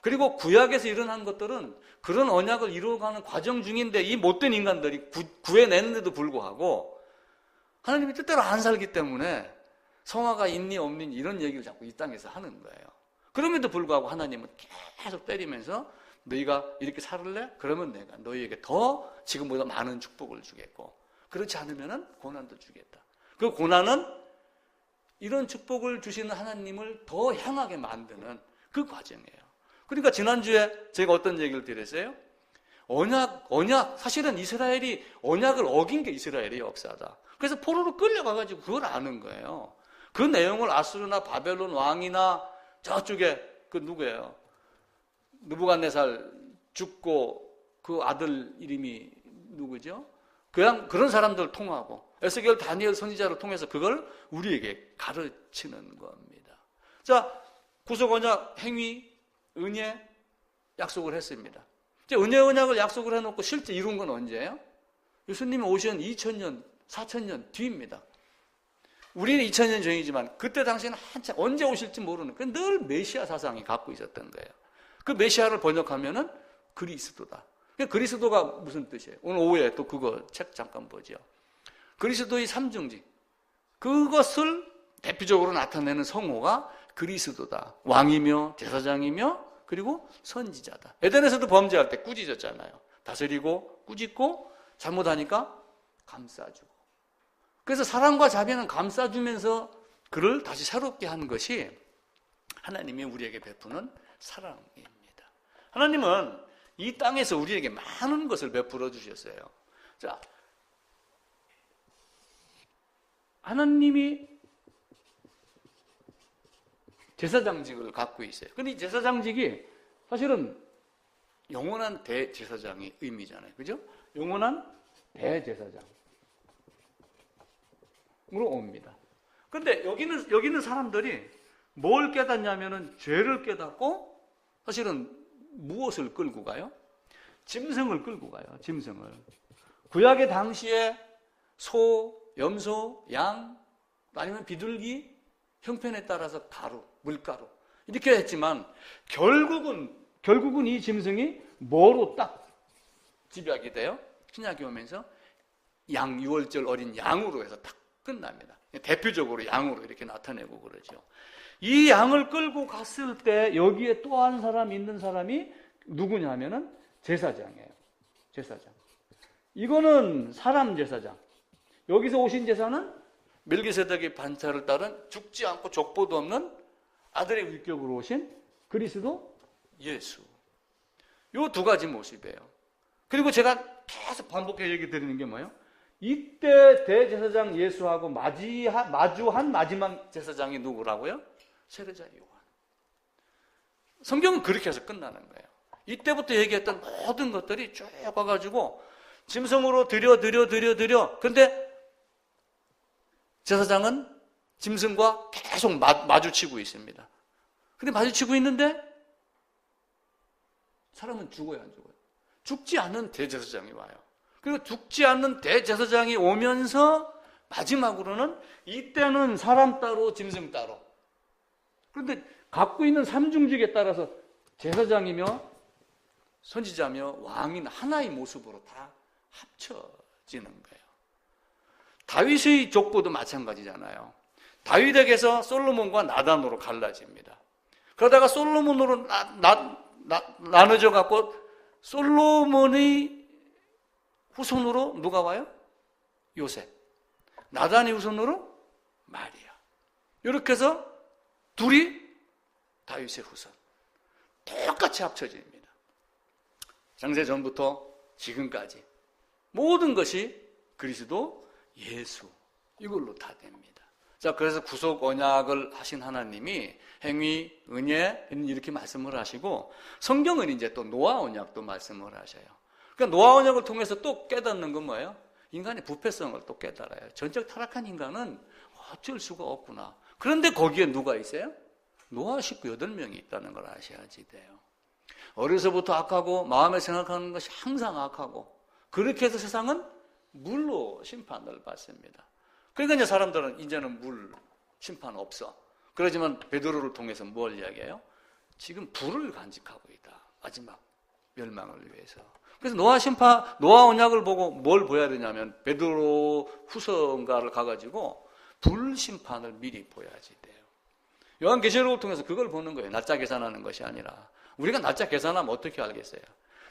그리고 구약에서 일어난 것들은 그런 언약을 이루어가는 과정 중인데 이 못된 인간들이 구해냈는데도 불구하고 하나님이 뜻대로 안 살기 때문에 성화가 있니 없니 이런 얘기를 자꾸 이 땅에서 하는 거예요. 그럼에도 불구하고 하나님은 계속 때리면서 너희가 이렇게 살을래? 그러면 내가 너희에게 더 지금보다 많은 축복을 주겠고 그렇지 않으면 고난도 주겠다. 그 고난은 이런 축복을 주시는 하나님을 더 향하게 만드는 그 과정이에요. 그러니까 지난주에 제가 어떤 얘기를 드렸어요? 언약, 사실은 이스라엘이 언약을 어긴 게 이스라엘의 역사다. 그래서 포로로 끌려가가지고 그걸 아는 거예요. 그 내용을 아수르나 바벨론 왕이나 저쪽에 그 누구예요? 느부갓네살 죽고 그 아들 이름이 누구죠? 그냥 그런 사람들 통하고 에스겔 다니엘 선지자를 통해서 그걸 우리에게 가르치는 겁니다. 자, 구속 언약, 행위, 은혜 약속을 했습니다. 이제 은혜 언약을 약속을 해놓고 실제 이룬 건 언제예요? 예수님이 오신 2000년, 4000년 뒤입니다. 우리는 2000년 전이지만 그때 당시에는 한참 언제 오실지 모르는 늘 메시아 사상이 갖고 있었던 거예요. 그 메시아를 번역하면은 그리스도다. 그리스도가 무슨 뜻이에요? 오늘 오후에 또 그거 책 잠깐 보죠. 그리스도의 삼중직. 그것을 대표적으로 나타내는 성호가 그리스도다. 왕이며 제사장이며 그리고 선지자다. 에덴에서도 범죄할 때 꾸짖었잖아요. 다스리고 꾸짖고 잘못하니까 감싸주고. 그래서 사랑과 자비는 감싸주면서 그를 다시 새롭게 한 것이 하나님이 우리에게 베푸는 사랑입니다. 하나님은 이 땅에서 우리에게 많은 것을 베풀어 주셨어요. 자, 하나님이 제사장직을 갖고 있어요. 근데 이 제사장직이 사실은 영원한 대제사장의 의미잖아요. 그죠? 영원한 대제사장으로 옵니다. 근데 여기는 사람들이 뭘 깨닫냐면은 죄를 깨닫고 사실은 무엇을 끌고 가요? 짐승을 끌고 가요. 짐승을. 구약의 당시에 소, 염소, 양, 아니면 비둘기, 형편에 따라서 가루, 물가루 이렇게 했지만 결국은 이 짐승이 뭐로 딱 집약이 돼요? 신약이 오면서 양, 6월절 어린 양으로 해서 딱 끝납니다. 대표적으로 양으로 이렇게 나타내고 그러죠. 이 양을 끌고 갔을 때 여기에 또 한 사람 있는 사람이 누구냐면은 제사장이에요. 제사장. 이거는 사람 제사장. 여기서 오신 제사는 멜기세덱의 반차를 따른 죽지 않고 족보도 없는 아들의 위격으로 오신 그리스도 예수. 요 두 가지 모습이에요. 그리고 제가 계속 반복해 얘기 드리는 게 뭐예요? 이때 대제사장 예수하고 마주한 마지막 제사장이 누구라고요? 세례자 요한. 성경은 그렇게 해서 끝나는 거예요. 이때부터 얘기했던 모든 것들이 쭉 와가지고 짐승으로 드려. 근데 제사장은 짐승과 계속 마주치고 있습니다. 근데 마주치고 있는데 사람은 죽어요, 안 죽어요? 죽지 않는 대제사장이 와요. 그리고 죽지 않는 대제사장이 오면서 마지막으로는 이때는 사람 따로 짐승 따로. 그런데 갖고 있는 삼중직에 따라서 제사장이며 선지자며 왕인 하나의 모습으로 다 합쳐지는 거예요. 다윗의 족보도 마찬가지잖아요. 다윗에게서 솔로몬과 나단으로 갈라집니다. 그러다가 솔로몬으로 나눠져 갖고 솔로몬의 후손으로 누가 와요? 요셉. 나단의 후손으로 마리아. 이렇게 해서 둘이 다윗의 후손. 똑같이 합쳐집니다. 창세전부터 지금까지 모든 것이 그리스도 예수 이걸로 다 됩니다. 자, 그래서 구속 언약을 하신 하나님이 행위, 은혜 이렇게 말씀을 하시고 성경은 이제 또 노아 언약도 말씀을 하셔요. 그러니까 노아 언약을 통해서 또 깨닫는 건 뭐예요? 인간의 부패성을 또 깨달아요. 전적 타락한 인간은 어쩔 수가 없구나. 그런데 거기에 누가 있어요? 노아 식구 8명이 있다는 걸 아셔야지 돼요. 어려서부터 악하고 마음에 생각하는 것이 항상 악하고 그렇게 해서 세상은 물로 심판을 받습니다. 그러니까 이제 사람들은 이제는 물 심판 없어. 그러지만 베드로를 통해서 뭘 이야기해요? 지금 불을 간직하고 있다. 마지막 멸망을 위해서. 그래서 노아 언약을 보고 뭘 보여야 되냐면 베드로 후서인가를 가가지고 불 심판을 미리 보여야지 돼요. 요한계시록을 통해서 그걸 보는 거예요. 날짜 계산하는 것이 아니라. 우리가 날짜 계산하면 어떻게 알겠어요?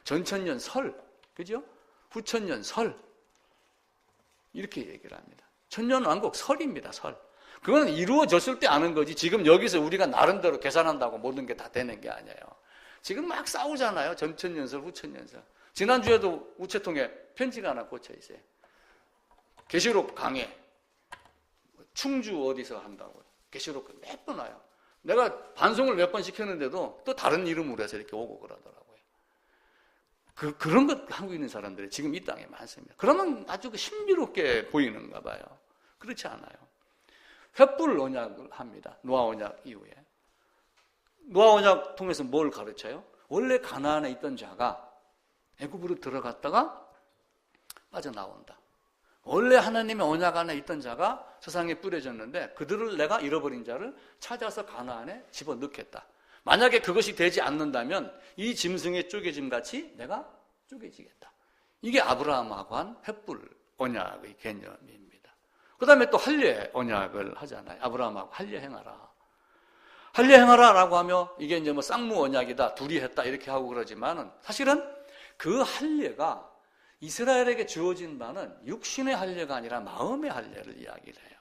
전천년 설, 그죠? 후천년 설 이렇게 얘기를 합니다. 천년왕국 설입니다. 설. 그건 이루어졌을 때 아는 거지 지금 여기서 우리가 나름대로 계산한다고 모든 게 다 되는 게 아니에요. 지금 막 싸우잖아요. 전천년설, 후천년설. 지난주에도 우체통에 편지가 하나 꽂혀 있어요. 계시록 강해. 충주 어디서 한다고. 계시록 몇 번 와요. 내가 반송을 몇 번 시켰는데도 또 다른 이름으로 해서 이렇게 오고 그러더라고요. 그런 것 하고 있는 사람들이 지금 이 땅에 많습니다. 그러면 아주 신비롭게 보이는가 봐요. 그렇지 않아요. 횃불 언약을 합니다. 노아 언약 이후에. 노아 언약 통해서 뭘 가르쳐요? 원래 가나안에 있던 자가 애굽으로 들어갔다가 빠져나온다. 원래 하나님의 언약 안에 있던 자가 세상에 뿌려졌는데 그들을 내가 잃어버린 자를 찾아서 가나안에 집어넣겠다. 만약에 그것이 되지 않는다면 이 짐승의 쪼개짐 같이 내가 쪼개지겠다. 이게 아브라함하고 한 횃불 언약의 개념입니다. 그 다음에 또 할례 언약을 하잖아요. 아브라함하고 할례 행하라. 할례 행하라라고 하며 이게 이제 뭐 쌍무 언약이다. 둘이 했다. 이렇게 하고 그러지만은 사실은 그 할례가 이스라엘에게 주어진 바는 육신의 할례가 아니라 마음의 할례를 이야기를 해요.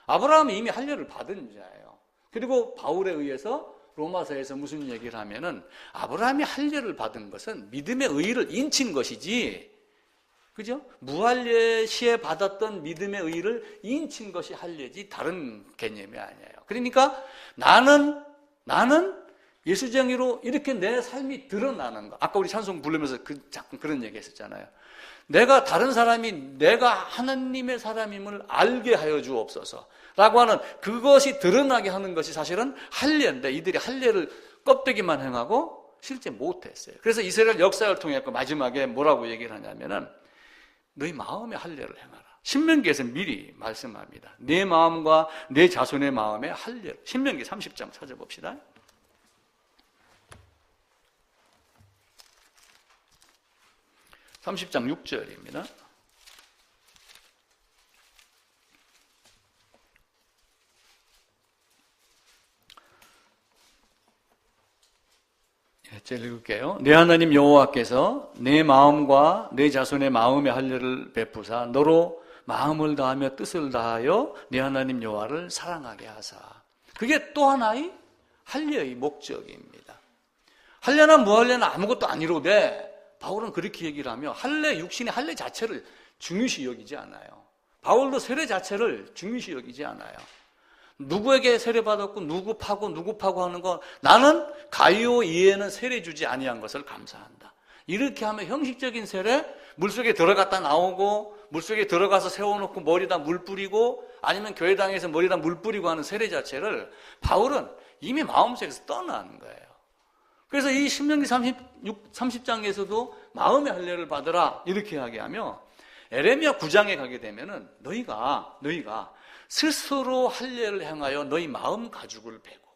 아브라함이 이미 할례를 받은 자예요. 그리고 바울에 의해서 로마서에서 무슨 얘기를 하면은 아브라함이 할례를 받은 것은 믿음의 의의를 인친 것이지, 그죠? 무할례 시에 받았던 믿음의 의의를 인친 것이 할례지 다른 개념이 아니에요. 그러니까 나는 예수쟁이로 이렇게 내 삶이 드러나는 거. 아까 우리 찬송 부르면서 자꾸 그런 얘기 했었잖아요. 내가 다른 사람이 내가 하나님의 사람임을 알게 하여 주옵소서 라고 하는 그것이 드러나게 하는 것이 사실은 할례인데 이들이 할례를 껍데기만 행하고 실제 못했어요. 그래서 이스라엘 역사를 통해 마지막에 뭐라고 얘기를 하냐면은 너희 마음의 할례를 행하라. 신명기에서 미리 말씀합니다. 내 마음과 내 자손의 마음의 할례. 신명기 30장 찾아봅시다. (30장) 6절입니다. 제가 읽을게요. 내 하나님 여호와께서 내 마음과 내 자손의 마음의 할례를 베푸사 너로 마음을 다하며 뜻을 다하여 내 하나님 여호와를 사랑하게 하사. 그게 또 하나의 할례의 목적입니다. 할례나 무할례나 아무것도 안 이루되 바울은 그렇게 얘기를 하며 할례, 육신의 할례 자체를 중요시 여기지 않아요. 바울도 세례 자체를 중요시 여기지 않아요. 누구에게 세례받았고 누구 파고 하는 거 나는 가이오 이에는 세례 주지 아니한 것을 감사한다. 이렇게 하면 형식적인 세례, 물속에 들어갔다 나오고 물속에 들어가서 세워놓고 머리다 물 뿌리고 아니면 교회당에서 머리다 물 뿌리고 하는 세례 자체를 바울은 이미 마음속에서 떠나는 거예요. 그래서 이 신명기 30장에서도 마음의 할례를 받으라 이렇게 이야기하며 에레미야 9장에 가게 되면은 너희가 스스로 할례를 행하여 너희 마음 가죽을 베고.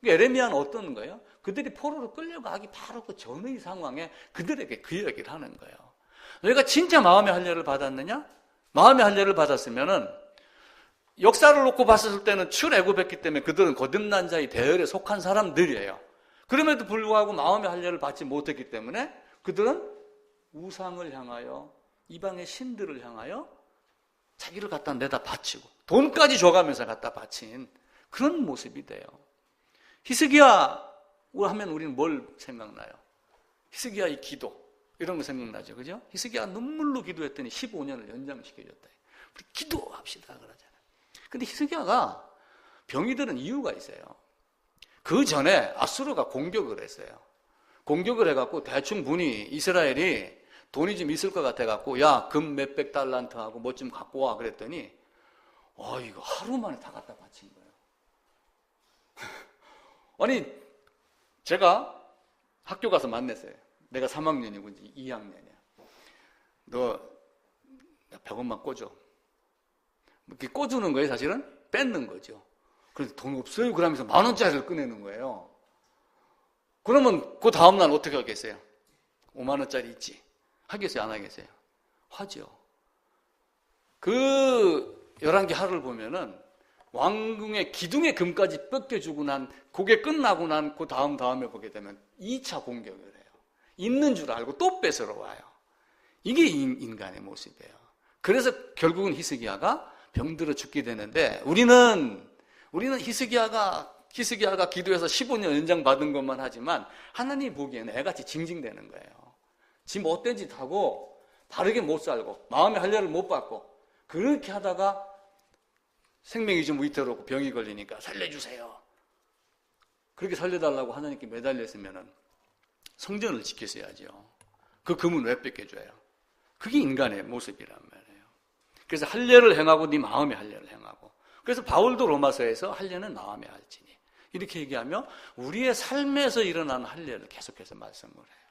에레미야는 어떤 거예요? 그들이 포로로 끌려가기 바로 그 전의 상황에 그들에게 그 이야기를 하는 거예요. 너희가 진짜 마음의 할례를 받았느냐? 마음의 할례를 받았으면은 역사를 놓고 봤을 때는 출애굽했기 때문에 그들은 거듭난 자의 대열에 속한 사람들이에요. 그럼에도 불구하고 마음의 할례를 받지 못했기 때문에 그들은 우상을 향하여 이방의 신들을 향하여 자기를 갖다 내다 바치고 돈까지 줘가면서 갖다 바친 그런 모습이 돼요. 히스기야 하면 우리는 뭘 생각나요? 히스기야의 기도 이런 거 생각나죠, 그죠? 히스기야가 눈물로 기도했더니 15년을 연장시켜줬다. 우리 기도합시다 그러잖아요. 근데 히스기야가 병이 드는 이유가 있어요. 그 전에 아수르가 공격을 했어요. 공격을 해갖고 대충 분이 이스라엘이 돈이 좀 있을 것 같아갖고 야, 금 몇백 달란트하고 뭐 좀 갖고 와 그랬더니 이거 하루 만에 다 갖다 바친 거예요. 아니 제가 학교 가서 만났어요. 내가 3학년이고 이제 2학년이야. 너 100원만 꽂아. 이렇게 꽂주는 거예요. 사실은 뺏는 거죠. 그런데 돈 없어요. 그러면서 10,000원짜리를 꺼내는 거예요. 그러면 그 다음날 어떻게 하겠어요? 50,000원짜리 있지. 하겠어요? 안 하겠어요? 하죠. 그 11개 하루를 보면은 왕궁의 기둥의 금까지 뺏겨주고 난 그게 끝나고 난 그 다음에 보게 되면 2차 공격을 해요. 있는 줄 알고 또 뺏으러 와요. 이게 인간의 모습이에요. 그래서 결국은 히스기야가 병들어 죽게 되는데 우리는 히스기야가 기도해서 15년 연장 받은 것만 하지만 하나님 보기에는 애같이 징징대는 거예요. 지 못된 짓 하고 바르게 못 살고 마음의 할례를 못 받고 그렇게 하다가 생명이 좀 위태롭고 병이 걸리니까 살려주세요. 그렇게 살려달라고 하나님께 매달렸으면 성전을 지켰어야죠. 그 금은 왜 뺏겨줘요? 그게 인간의 모습이란 말이에요. 그래서 할례를 행하고 네 마음의 할례를 행하고. 그래서 바울도 로마서에서 할례는 마음의 할지니 이렇게 얘기하며 우리의 삶에서 일어나는 할례를 계속해서 말씀을 해요.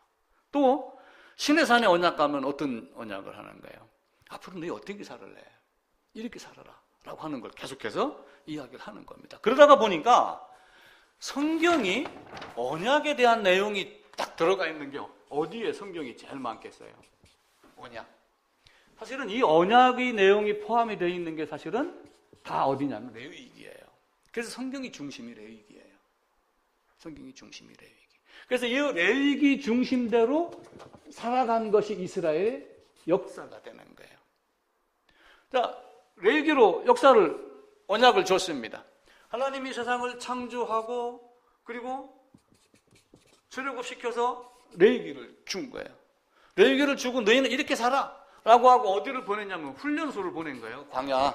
또 신의 산에 언약 가면 어떤 언약을 하는 거예요? 앞으로 너희 어떻게 살을래? 이렇게 살아라 라고 하는 걸 계속해서 이야기를 하는 겁니다. 그러다가 보니까 성경이 언약에 대한 내용이 딱 들어가 있는 게 어디에 성경이 제일 많겠어요? 언약. 사실은 이 언약의 내용이 포함이 되어 있는 게 사실은 다 어디냐면 레위기예요. 그래서 성경이 중심이 레위기예요. 성경이 중심이 레위기. 그래서 이 레위기 중심대로 살아간 것이 이스라엘의 역사가 되는 거예요. 자, 레위기로 언약을 줬습니다. 하나님이 세상을 창조하고 그리고 출애굽시켜서 레위기를 준 거예요. 레위기를 주고 너희는 이렇게 살아 라고 하고 어디를 보냈냐면 훈련소를 보낸 거예요. 광야.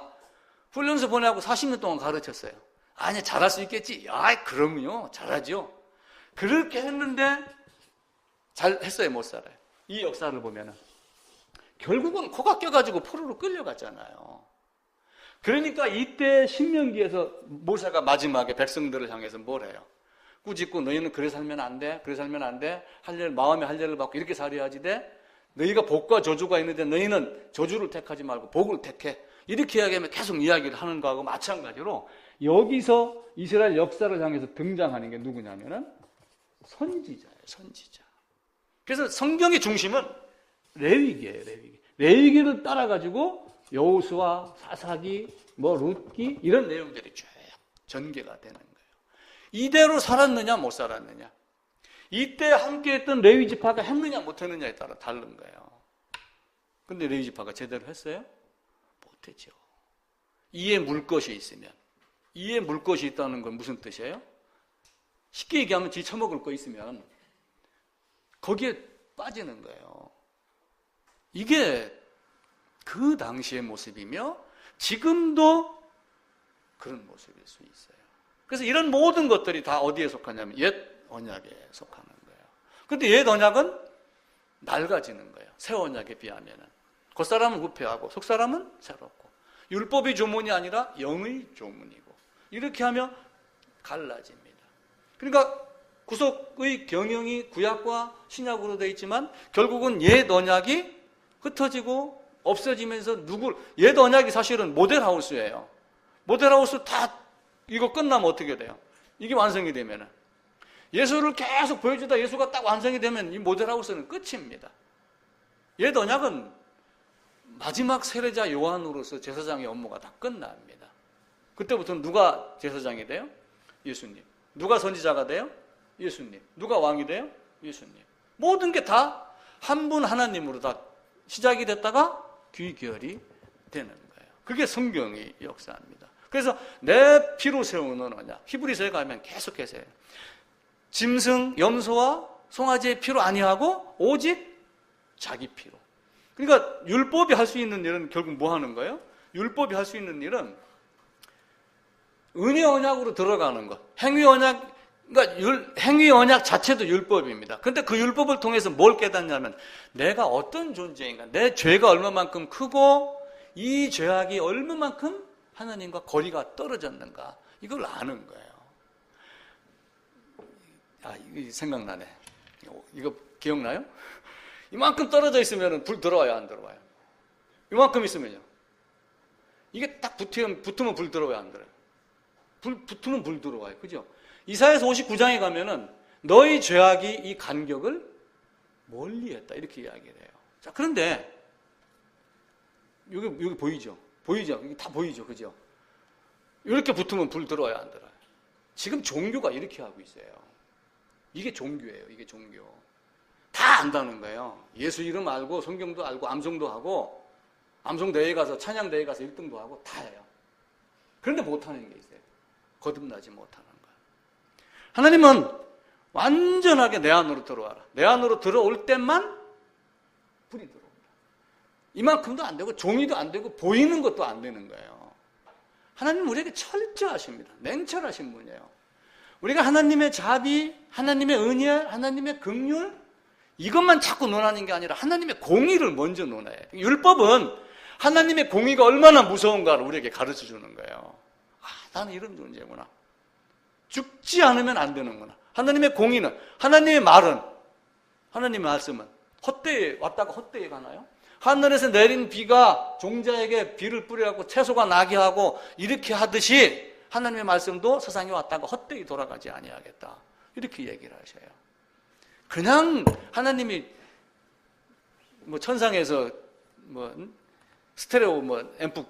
훈련소 보내고 40년 동안 가르쳤어요. 아니 잘할 수 있겠지. 그럼요. 잘하죠. 그렇게 했는데 잘 했어요? 못 살아요? 이 역사를 보면은 결국은 코가 껴가지고 포로로 끌려갔잖아요. 그러니까 이때 신명기에서 모세가 마지막에 백성들을 향해서 뭘 해요? 꾸짖고 너희는 그래 살면 안 돼. 그래 살면 안 돼. 마음의 할례를 받고 이렇게 살아야지 돼. 너희가 복과 저주가 있는데 너희는 저주를 택하지 말고 복을 택해. 이렇게 이야기하면 계속 이야기를 하는 거하고 마찬가지로 여기서 이스라엘 역사를 향해서 등장하는 게 누구냐면은 선지자예요. 선지자. 그래서 성경의 중심은 레위기예요. 레위기를 따라가지고 여호수아, 사사기, 룻기 이런 내용들이 쭉 전개가 되는 거예요. 이대로 살았느냐 못 살았느냐, 이때 함께했던 레위 지파가 했느냐 못했느냐에 따라 다른 거예요. 근데 레위 지파가 제대로 했어요? 못했죠. 이에 물 것이 있으면, 이에 물 것이 있다는 건 무슨 뜻이에요? 쉽게 얘기하면 지 처먹을 거 있으면 거기에 빠지는 거예요. 이게 그 당시의 모습이며 지금도 그런 모습일 수 있어요. 그래서 이런 모든 것들이 다 어디에 속하냐면 옛 언약에 속하는 거예요. 근데 옛 언약은 낡아지는 거예요. 새 언약에 비하면은. 겉사람은 후패하고 속사람은 새롭고, 율법이 조문이 아니라 영의 조문이고, 이렇게 하면 갈라집니다. 그러니까 구속의 경영이 구약과 신약으로 되어 있지만 결국은 옛 언약이 흩어지고 없어지면서 옛 언약이 사실은 모델하우스예요. 모델하우스 다 이거 끝나면 어떻게 돼요? 이게 완성이 되면은 예수를 계속 보여주다 예수가 딱 완성이 되면 이 모델하우스는 끝입니다. 옛 언약은 마지막 세례자 요한으로서 제사장의 업무가 다 끝납니다. 그때부터는 누가 제사장이 돼요? 예수님. 누가 선지자가 돼요? 예수님. 누가 왕이 돼요? 예수님. 모든 게 다 한 분 하나님으로 다 시작이 됐다가 귀결이 되는 거예요. 그게 성경의 역사입니다. 그래서 내 피로 세우는 언약. 히브리서에 가면 계속해서 해요. 짐승, 염소와 송아지의 피로 아니하고 오직 자기 피로. 그러니까 율법이 할 수 있는 일은 결국 뭐 하는 거예요? 율법이 할 수 있는 일은 은혜 언약으로 들어가는 것. 행위 언약, 그러니까 행위 언약 자체도 율법입니다. 그런데 그 율법을 통해서 뭘 깨닫냐면 내가 어떤 존재인가, 내 죄가 얼마만큼 크고 이 죄악이 얼마만큼 하나님과 거리가 떨어졌는가, 이걸 아는 거예요. 아, 이거 생각나네. 이거 기억나요? 이만큼 떨어져 있으면 불 들어와요, 안 들어와요? 이만큼 있으면요. 이게 딱 붙으면 불 들어와요, 안 들어와요? 붙으면 불 들어와요. 그죠? 이사야서 59장에 가면은 너희 죄악이 이 간격을 멀리 했다. 이렇게 이야기를 해요. 자, 그런데 여기 보이죠? 보이죠? 여기 다 보이죠? 그죠? 이렇게 붙으면 불 들어와요, 안 들어와요? 지금 종교가 이렇게 하고 있어요. 이게 종교예요. 이게 종교. 다 안다는 거예요. 예수 이름 알고 성경도 알고 암송도 하고 암송대회 가서 찬양대회 가서 1등도 하고 다 해요. 그런데 못하는 게 있어요. 거듭나지 못하는 거예요. 하나님은 완전하게 내 안으로 들어와라. 내 안으로 들어올 때만 불이 들어옵니다. 이만큼도 안 되고 종이도 안 되고 보이는 것도 안 되는 거예요. 하나님은 우리에게 철저하십니다. 냉철하신 분이에요. 우리가 하나님의 자비, 하나님의 은혜, 하나님의 긍휼 이것만 자꾸 논하는 게 아니라 하나님의 공의를 먼저 논해요. 율법은 하나님의 공의가 얼마나 무서운가를 우리에게 가르쳐 주는 거예요. 아, 나는 이런 존재구나. 죽지 않으면 안 되는구나. 하나님의 공의는, 하나님의 말은, 하나님의 말씀은 헛되이 왔다가 헛되이 가나요? 하늘에서 내린 비가 종자에게 비를 뿌리라고 채소가 나게 하고 이렇게 하듯이 하나님의 말씀도 세상에 왔다가 헛되이 돌아가지 아니하겠다. 이렇게 얘기를 하셔요. 그냥 하나님이 뭐 천상에서 뭐 스테레오 뭐 앰프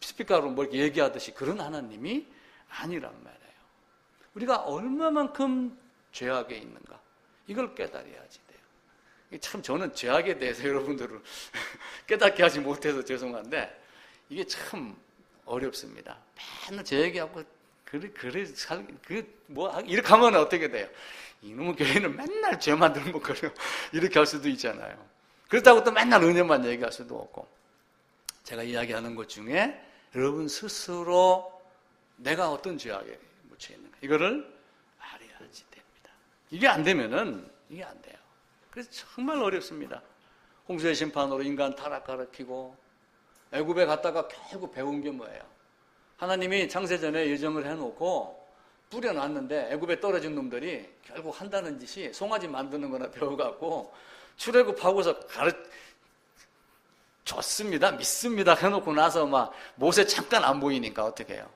스피커로 뭐 이렇게 얘기하듯이 그런 하나님이 아니란 말이에요. 우리가 얼마만큼 죄악에 있는가 이걸 깨달아야지 돼요. 참 저는 죄악에 대해서 여러분들을 깨닫게 하지 못해서 죄송한데 이게 참 어렵습니다. 맨날 제 얘기하고 이렇게 하면 어떻게 돼요? 이놈의 교회는 맨날 죄만 들먹거려 이렇게 할 수도 있잖아요. 그렇다고 또 맨날 은혜만 얘기할 수도 없고. 제가 이야기하는 것 중에 여러분 스스로 내가 어떤 죄악에 묻혀 있는가 이거를 알아야지 됩니다. 이게 안 되면은 이게 안 돼요. 그래서 정말 어렵습니다. 홍수의 심판으로 인간 타락가르치고 애굽에 갔다가 결국 배운 게 뭐예요? 하나님이 창세전에 예정을 해놓고 뿌려놨는데 애굽에 떨어진 놈들이 결국 한다는 짓이 송아지 만드는 거나 배워갖고 출애굽하고서 좋습니다, 믿습니다 해놓고 나서 막 모세 잠깐 안 보이니까 어떻게 해요?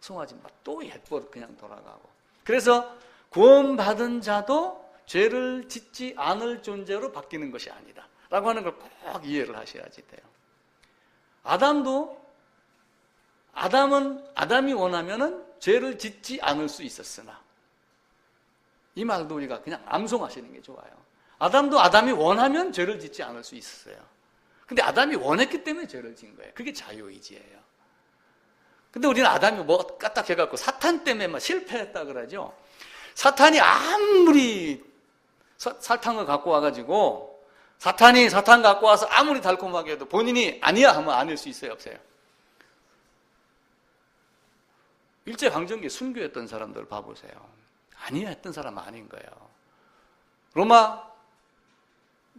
송아지 막 또 옛버릇 그냥 돌아가고. 그래서 구원받은 자도 죄를 짓지 않을 존재로 바뀌는 것이 아니다 라고 하는 걸 꼭 이해를 하셔야지 돼요. 아담이 원하면은 죄를 짓지 않을 수 있었으나 이 말도 우리가 그냥 암송하시는 게 좋아요. 아담이 원하면 죄를 짓지 않을 수 있었어요. 근데 아담이 원했기 때문에 죄를 진 거예요. 그게 자유의지예요. 근데 우리는 아담이 뭐 까딱해갖고 사탄 때문에 막 실패했다 그러죠. 사탄이 아무리 설탕을 갖고 와가지고 사탄 갖고 와서 아무리 달콤하게 해도 본인이 아니야 하면 아닐 수 있어요, 없어요? 일제강점기에 순교했던 사람들 봐보세요. 아니야 했던 사람 아닌 거예요. 로마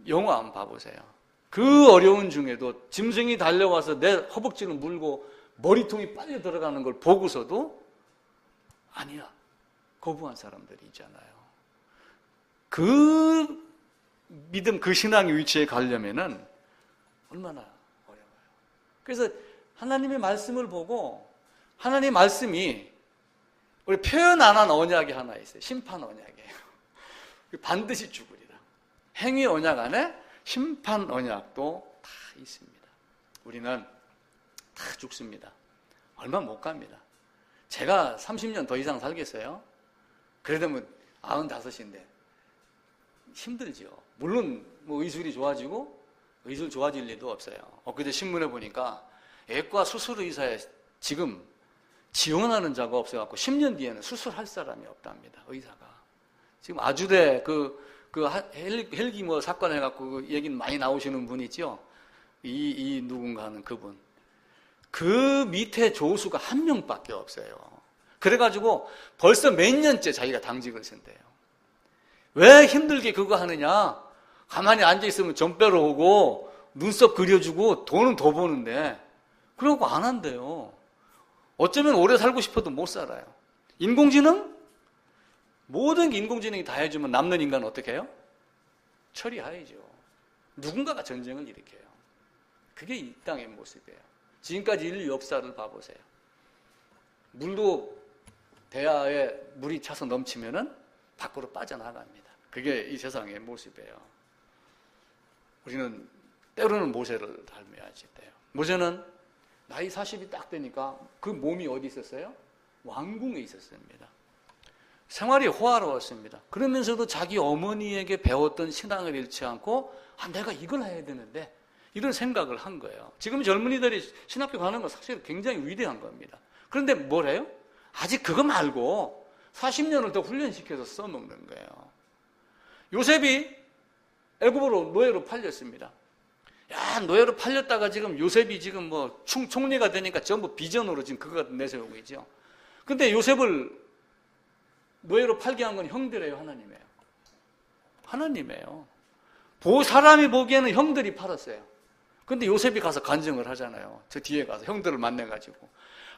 영화 한번 봐보세요. 그 어려운 중에도 짐승이 달려와서 내 허벅지를 물고 머리통이 빨려 들어가는 걸 보고서도 아니야. 거부한 사람들이 있잖아요. 그 믿음, 그 신앙의 위치에 가려면은 얼마나 어려워요. 그래서 하나님의 말씀을 보고 하나님의 말씀이 우리 표현 안 한 언약이 하나 있어요. 심판 언약이에요. 반드시 죽으리라. 행위 언약 안에 심판 언약도 다 있습니다. 우리는 다 죽습니다. 얼마 못 갑니다. 제가 30년 더 이상 살겠어요? 그러려면 95인데 힘들죠. 물론 뭐 의술이 좋아지고 의술 좋아질 리도 없어요. 엊그제 신문에 보니까 외과 수술 의사에 지금 지원하는 자가 없어갖고 10년 뒤에는 수술할 사람이 없답니다. 의사가. 지금 아주대 헬기 뭐 사건 해갖고 그 얘기는 많이 나오시는 분 있죠? 이 누군가 하는 그분. 그 밑에 조수가 한 명밖에 없어요. 그래가지고 벌써 몇 년째 자기가 당직을 쓴대요. 왜 힘들게 그거 하느냐? 가만히 앉아있으면 전배로 오고 눈썹 그려주고 돈은 더 버는데 그러고 안 한대요. 어쩌면 오래 살고 싶어도 못 살아요. 인공지능? 모든 인공지능이 다 해주면 남는 인간은 어떻게 해요? 처리해야죠. 누군가가 전쟁을 일으켜요. 그게 이 땅의 모습이에요. 지금까지 인류 역사를 봐보세요. 물도 대야에 물이 차서 넘치면은 밖으로 빠져나갑니다. 그게 이 세상의 모습이에요. 우리는 때로는 모세를 닮아야지 돼요. 모세는 나이 40이 딱 되니까 그 몸이 어디 있었어요? 왕궁에 있었습니다. 생활이 호화로웠습니다. 그러면서도 자기 어머니에게 배웠던 신앙을 잃지 않고 내가 이걸 해야 되는데 이런 생각을 한 거예요. 지금 젊은이들이 신학교 가는 건 사실 굉장히 위대한 겁니다. 그런데 뭘 해요? 아직 그거 말고 40년을 더 훈련시켜서 써먹는 거예요. 요셉이 애굽으로 노예로 팔렸습니다. 야, 노예로 팔렸다가 지금 요셉이 지금 뭐 총리가 되니까 전부 비전으로 지금 그거 내세우고 있죠. 근데 요셉을 노예로 팔게 한 건 형들이에요, 하나님이에요? 하나님이에요. 사람이 보기에는 형들이 팔았어요. 근데 요셉이 가서 간증을 하잖아요. 저 뒤에 가서 형들을 만나가지고.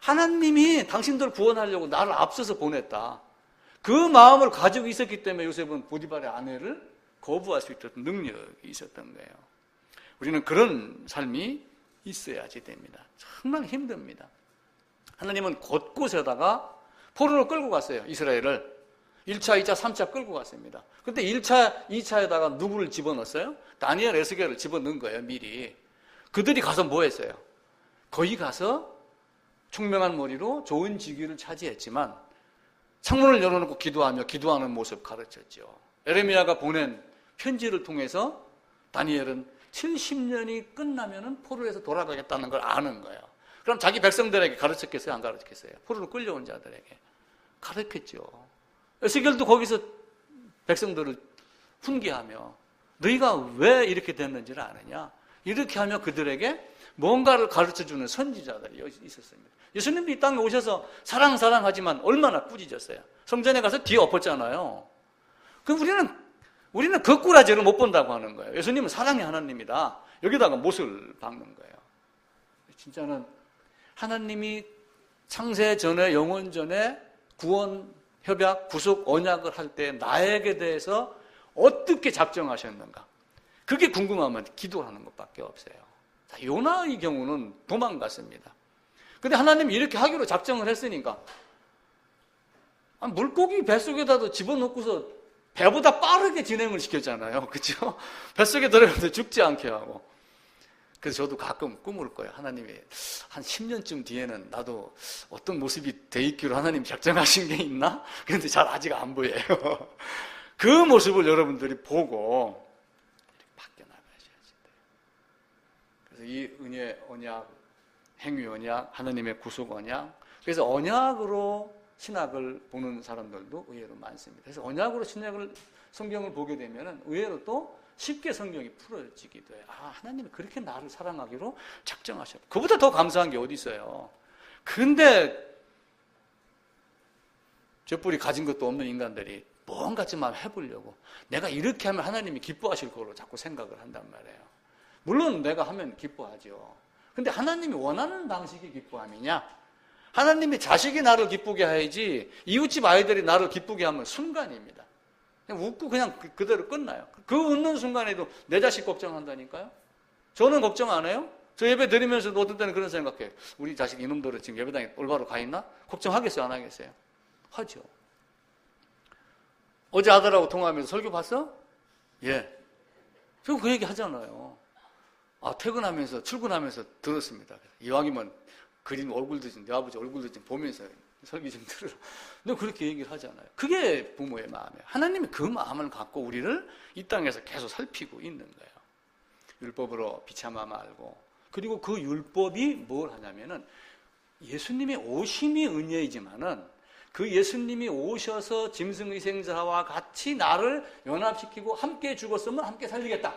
하나님이 당신들 구원하려고 나를 앞서서 보냈다. 그 마음을 가지고 있었기 때문에 요셉은 보디발의 아내를 거부할 수 있었던 능력이 있었던 거예요. 우리는 그런 삶이 있어야지 됩니다. 정말 힘듭니다. 하나님은 곳곳에다가 포로로 끌고 갔어요. 이스라엘을. 1차, 2차, 3차 끌고 갔습니다. 근데 1차, 2차에다가 누구를 집어넣었어요? 다니엘, 에스겔을 집어넣은 거예요, 미리. 그들이 가서 뭐 했어요? 거기 가서 총명한 머리로 좋은 직위를 차지했지만 창문을 열어놓고 기도하며 기도하는 모습 가르쳤죠. 에레미야가 보낸 편지를 통해서 다니엘은 70년이 끝나면은 포로에서 돌아가겠다는 걸 아는 거예요. 그럼 자기 백성들에게 가르쳤겠어요? 안 가르쳤겠어요? 포로로 끌려온 자들에게 가르쳤죠. 에스겔도 거기서 백성들을 훈계하며 너희가 왜 이렇게 됐는지를 아느냐? 이렇게 하며 그들에게 뭔가를 가르쳐주는 선지자들이 있었습니다. 예수님도 이 땅에 오셔서 사랑하지만 얼마나 꾸짖었어요. 성전에 가서 뒤에 엎었잖아요. 그럼 우리는 그 꾸라지를 못 본다고 하는 거예요. 예수님은 사랑의 하나님이다. 여기다가 못을 박는 거예요. 진짜는 하나님이 창세 전에 영원 전에 구원, 협약, 구속, 언약을 할 때 나에게 대해서 어떻게 작정하셨는가? 그게 궁금하면 기도하는 것밖에 없어요. 자, 요나의 경우는 도망갔습니다. 근데 하나님이 이렇게 하기로 작정을 했으니까 물고기 뱃속에다도 집어넣고서 배보다 빠르게 진행을 시켰잖아요. 그렇죠? 뱃속에 들어가서 죽지 않게 하고. 그래서 저도 가끔 꿈을 꿔요. 하나님이 한 10년쯤 뒤에는 나도 어떤 모습이 돼 있기로 하나님 작정하신 게 있나? 그런데 잘 아직 안 보여요. 그 모습을 여러분들이 보고 바뀌어 나가셔야지 돼요. 그래서 이 은혜 언약, 행위 언약, 하나님의 구속 언약. 그래서 언약으로 신학을 보는 사람들도 의외로 많습니다. 그래서 언약으로 성경을 보게 되면 의외로 또 쉽게 성경이 풀어지기도 해요. 하나님이 그렇게 나를 사랑하기로 작정하셨고 그보다 더 감사한 게 어디 있어요. 근데 죗뿌리 가진 것도 없는 인간들이 뭔가 좀 해보려고 내가 이렇게 하면 하나님이 기뻐하실 거로 자꾸 생각을 한단 말이에요. 물론 내가 하면 기뻐하죠. 근데 하나님이 원하는 방식이 기뻐함이냐? 하나님이 자식이 나를 기쁘게 해야지 이웃집 아이들이 나를 기쁘게 하면 순간입니다. 그냥 웃고 그냥 그대로 끝나요. 그 웃는 순간에도 내 자식 걱정한다니까요. 저는 걱정 안 해요. 저 예배 드리면서도 어떤 때는 그런 생각해요. 우리 자식 이놈들은 지금 예배당에 올바로 가 있나? 걱정하겠어요? 안 하겠어요? 하죠. 어제 아들하고 통화하면서 설교 봤어? 예. 저 그 얘기 하잖아요. 퇴근하면서 출근하면서 들었습니다. 이왕이면 그림 얼굴도 좀 내 아버지 얼굴도 좀 보면서 설교 좀 들으라. 근데 그렇게 얘기를 하잖아요. 그게 부모의 마음이에요. 하나님이 그 마음을 갖고 우리를 이 땅에서 계속 살피고 있는 거예요. 율법으로 비참함 말고. 그리고 그 율법이 뭘 하냐면은 예수님의 오심이 은혜이지만은 그 예수님이 오셔서 짐승위생자와 같이 나를 연합시키고 함께 죽었으면 함께 살리겠다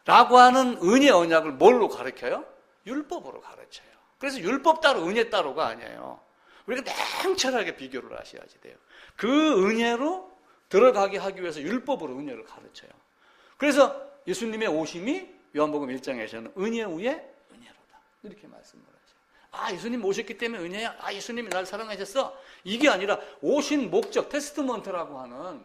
라고 하는 은혜 언약을 뭘로 가르쳐요? 율법으로 가르쳐요. 그래서 율법 따로 은혜 따로가 아니에요. 우리가 냉철하게 비교를 하셔야지 돼요. 그 은혜로 들어가게 하기 위해서 율법으로 은혜를 가르쳐요. 그래서 예수님의 오심이 요한복음 1장에서는 은혜 위에 은혜로다 이렇게 말씀을 하죠. 예수님 오셨기 때문에 은혜야. 예수님이 날 사랑하셨어. 이게 아니라 오신 목적, 테스트먼트라고 하는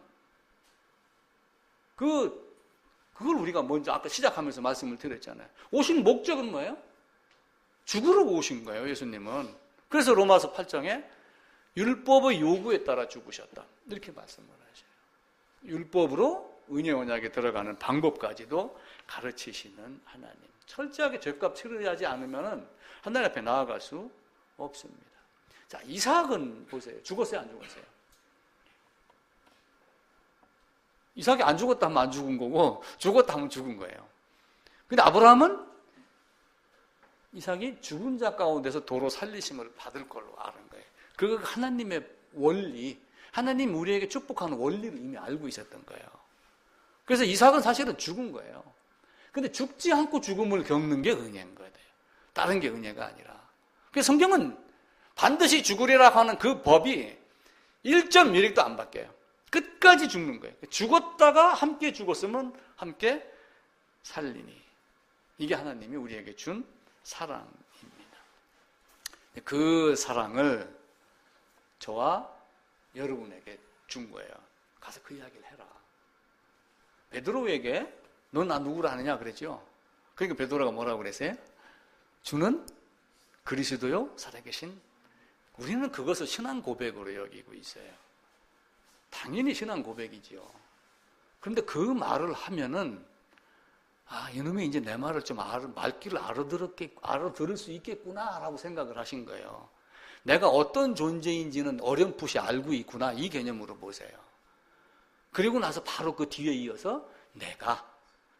그걸 우리가 먼저 아까 시작하면서 말씀을 드렸잖아요. 오신 목적은 뭐예요? 죽으러 오신 거예요, 예수님은. 그래서 로마서 8장에 율법의 요구에 따라 죽으셨다. 이렇게 말씀을 하셔요. 율법으로 은혜 언약에 들어가는 방법까지도 가르치시는 하나님. 철저하게 죄값 치르지 않으면 하나님 앞에 나아갈 수 없습니다. 자, 이삭은 보세요. 죽었어요, 안 죽었어요? 이삭이 안 죽었다 하면 안 죽은 거고 죽었다 하면 죽은 거예요. 근데 아브라함은 이삭이 죽은 자 가운데서 도로 살리심을 받을 걸로 아는 거예요. 그 하나님의 원리, 하나님 우리에게 축복하는 원리를 이미 알고 있었던 거예요. 그래서 이삭은 사실은 죽은 거예요. 근데 죽지 않고 죽음을 겪는 게 은혜인 거예요. 다른 게 은혜가 아니라. 그래서 성경은 반드시 죽으리라 하는 그 법이 1.1획도 안 바뀌어요. 끝까지 죽는 거예요. 죽었다가 함께 죽었으면 함께 살리니. 이게 하나님이 우리에게 준 사랑입니다. 그 사랑을 저와 여러분에게 준 거예요. 가서 그 이야기를 해라. 베드로에게 넌 나 누구라 하느냐 그랬죠. 그러니까 베드로가 뭐라고 그랬어요? 주는 그리스도요 살아계신. 우리는 그것을 신앙 고백으로 여기고 있어요. 당연히 신앙 고백이지요. 그런데 그 말을 하면은 이놈이 이제 내 말을 좀 말귀를 알아들을 수 있겠구나라고 생각을 하신 거예요. 내가 어떤 존재인지는 어렴풋이 알고 있구나 이 개념으로 보세요. 그리고 나서 바로 그 뒤에 이어서 내가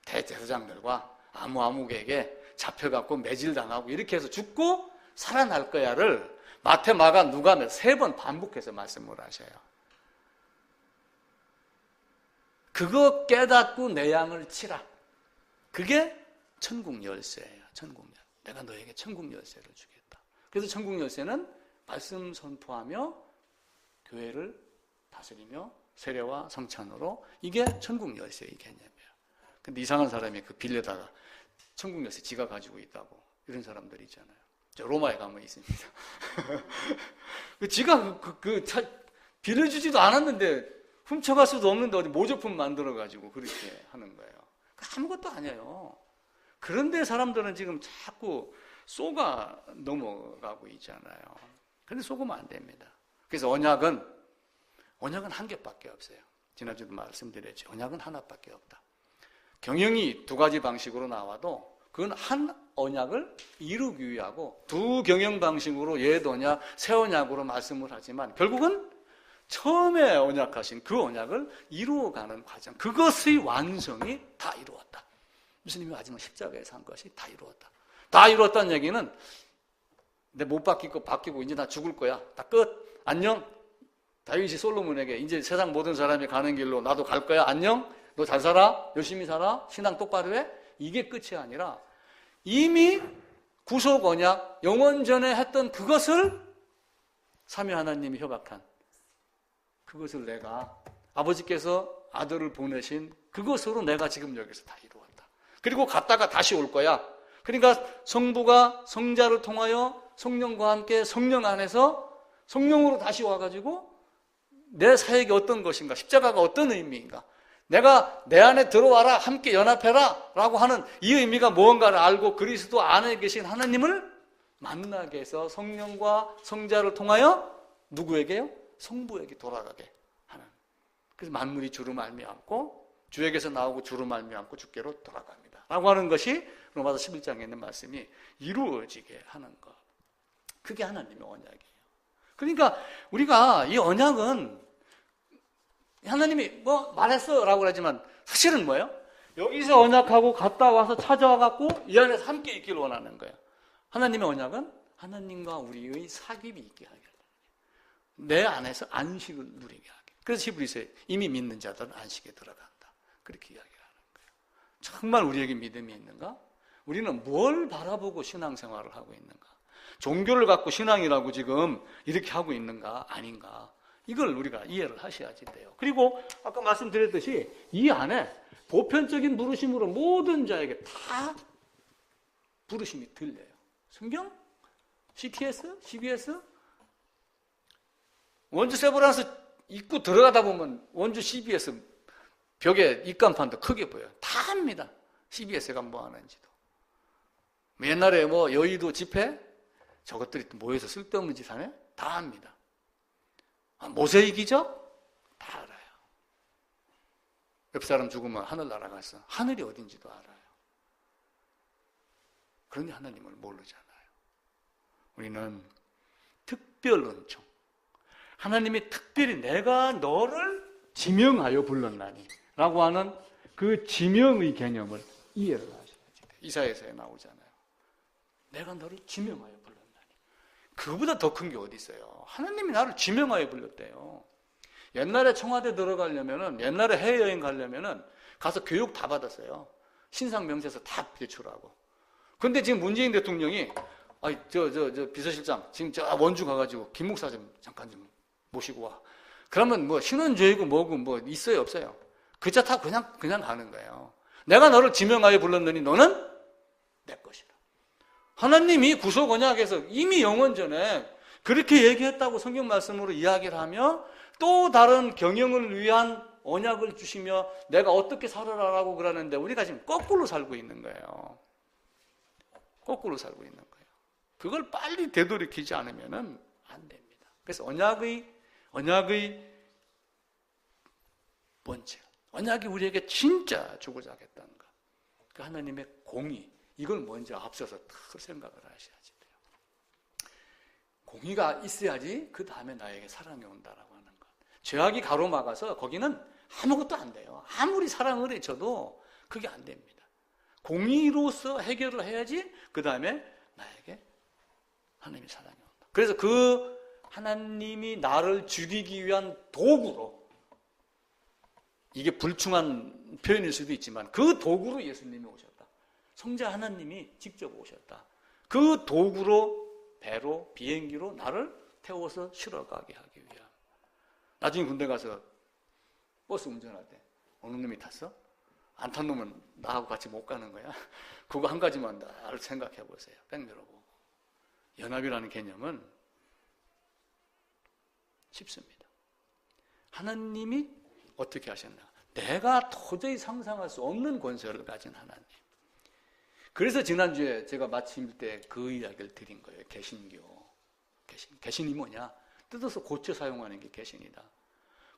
대제사장들과 아무에게 잡혀갖고 매질당하고 이렇게 해서 죽고 살아날 거야를 마태, 마가, 누가 3번 반복해서 말씀을 하셔요. 그거 깨닫고 내 양을 치라. 그게 천국 열쇠예요. 천국 열쇠. 내가 너에게 천국 열쇠를 주겠다. 그래서 천국 열쇠는 말씀 선포하며 교회를 다스리며 세례와 성찬으로 이게 천국 열쇠의 개념이에요. 근데 이상한 사람이 그 빌려다가 천국 열쇠 지가 가지고 있다고 이런 사람들이 있잖아요. 저 로마에 가면 있습니다. 지가 빌려주지도 않았는데 훔쳐갈 수도 없는데 어디 모조품 만들어가지고 그렇게 하는 거예요. 아무것도 아니에요. 그런데 사람들은 지금 자꾸 속아 넘어가고 있잖아요. 그런데 속으면 안 됩니다. 그래서 언약은 한 개밖에 없어요. 지난주도 말씀드렸죠. 언약은 하나밖에 없다. 경영이 2가지 방식으로 나와도 그건 한 언약을 이루기 위하고 2 경영 방식으로 옛 언약, 새 언약으로 말씀을 하지만 결국은 처음에 언약하신 그 언약을 이루어가는 과정, 그것의 완성이 다 이루었다. 예수님이 마지막 십자가에서 한 것이 다 이루었다. 다 이루었다는 얘기는 내 못 바뀌고 이제 나 죽을 거야. 다 끝. 안녕. 다윗이 솔로몬에게 이제 세상 모든 사람이 가는 길로 나도 갈 거야. 안녕. 너 잘 살아. 열심히 살아. 신앙 똑바로 해. 이게 끝이 아니라 이미 구속 언약, 영원전에 했던 그것을 삼위 하나님이 협약한 그것을 내가 아버지께서 아들을 보내신 그것으로 내가 지금 여기서 다 이루었다. 그리고 갔다가 다시 올 거야. 그러니까 성부가 성자를 통하여 성령과 함께 성령 안에서 성령으로 다시 와가지고 내 사역이 어떤 것인가, 십자가가 어떤 의미인가, 내가 내 안에 들어와라, 함께 연합해라 라고 하는 이 의미가 무언가를 알고 그리스도 안에 계신 하나님을 만나게 해서 성령과 성자를 통하여 누구에게요? 성부에게 돌아가게 하는. 그래서 만물이 주로 말미암고 주에게서 나오고 주로 말미암고 주께로 돌아갑니다 라고 하는 것이 로마서 11장에 있는 말씀이 이루어지게 하는 것. 그게 하나님의 언약이에요. 그러니까 우리가 이 언약은 하나님이 뭐 말했어 라고 하지만 사실은 뭐예요? 여기서 언약하고 갔다 와서 찾아와 갖고 이 안에서 함께 있기를 원하는 거예요. 하나님의 언약은 하나님과 우리의 사귐이 있게 하게 하는 거예요. 내 안에서 안식을 누리게 하게. 그래서 히브리서에 이미 믿는 자들은 안식에 들어간다, 그렇게 이야기를 하는 거예요. 정말 우리에게 믿음이 있는가? 우리는 뭘 바라보고 신앙생활을 하고 있는가? 종교를 갖고 신앙이라고 지금 이렇게 하고 있는가 아닌가, 이걸 우리가 이해를 하셔야지 돼요. 그리고 아까 말씀드렸듯이 이 안에 보편적인 부르심으로 모든 자에게 다 부르심이 들려요. 성경? CTS? CBS? 원주 세브란스 입구 들어가다 보면 원주 CBS 벽에 입간판도 크게 보여요. 다 합니다. CBS가 뭐 하는지도. 옛날에 뭐 여의도 집회? 저것들이 모여서 쓸데없는 짓 하네? 다 합니다. 모세의 기적? 다 알아요. 옆 사람 죽으면 하늘 날아갔어. 하늘이 어딘지도 알아요. 그런데 하나님을 모르잖아요. 우리는 특별 은총, 하나님이 특별히 내가 너를 지명하여 불렀나니 라고 하는 그 지명의 개념을 이해를 하셔야지 돼요. 이사야서에 나오잖아요. 내가 너를 지명하여 불렀나니. 그거보다 더 큰 게 어디 있어요? 하나님이 나를 지명하여 불렀대요. 옛날에 청와대 들어가려면은, 옛날에 해외여행 가려면은 가서 교육 다 받았어요. 신상 명세서 다 제출하고. 근데 지금 문재인 대통령이 저 비서실장 지금 저 원주 가가지고 김 목사 좀 잠깐 좀 모시고 와. 그러면 뭐 신원조회고 뭐고 뭐 있어요 없어요? 그 차 타고 그냥 가는 거예요. 내가 너를 지명하여 불렀느니 너는 내 것이다. 하나님이 구속 언약에서 이미 영원 전에 그렇게 얘기했다고 성경 말씀으로 이야기를 하며 또 다른 경영을 위한 언약을 주시며 내가 어떻게 살아라라고 그러는데 우리가 지금 거꾸로 살고 있는 거예요. 거꾸로 살고 있는 거예요. 그걸 빨리 되돌이키지 않으면 안 됩니다. 그래서 언약의 원칙, 언약이 우리에게 진짜 주고자 하겠다는 것, 그 하나님의 공의, 이걸 먼저 앞서서 탁 생각을 하셔야지 돼요. 공의가 있어야지 그 다음에 나에게 사랑이 온다라고 하는 것. 죄악이 가로막아서 거기는 아무것도 안 돼요. 아무리 사랑을 해줘도 그게 안 됩니다. 공의로서 해결을 해야지 그 다음에 나에게 하나님의 사랑이 온다. 그래서 그 하나님이 나를 죽이기 위한 도구로, 이게 불충한 표현일 수도 있지만 그 도구로 예수님이 오셨다. 성자 하나님이 직접 오셨다. 그 도구로, 배로, 비행기로 나를 태워서 실어가게 하기 위함. 나중에 군대 가서 버스 운전할 때 어느 놈이 탔어? 안 탄 놈은 나하고 같이 못 가는 거야. 그거 한 가지만 나를 생각해 보세요. 백 열어보고. 연합이라는 개념은 쉽습니다. 하나님이 어떻게 하셨나? 내가 도저히 상상할 수 없는 권세를 가진 하나님. 그래서 지난주에 제가 마칠 때 그 이야기를 드린 거예요. 개신교. 개신이 뭐냐? 뜯어서 고쳐 사용하는 게 개신이다.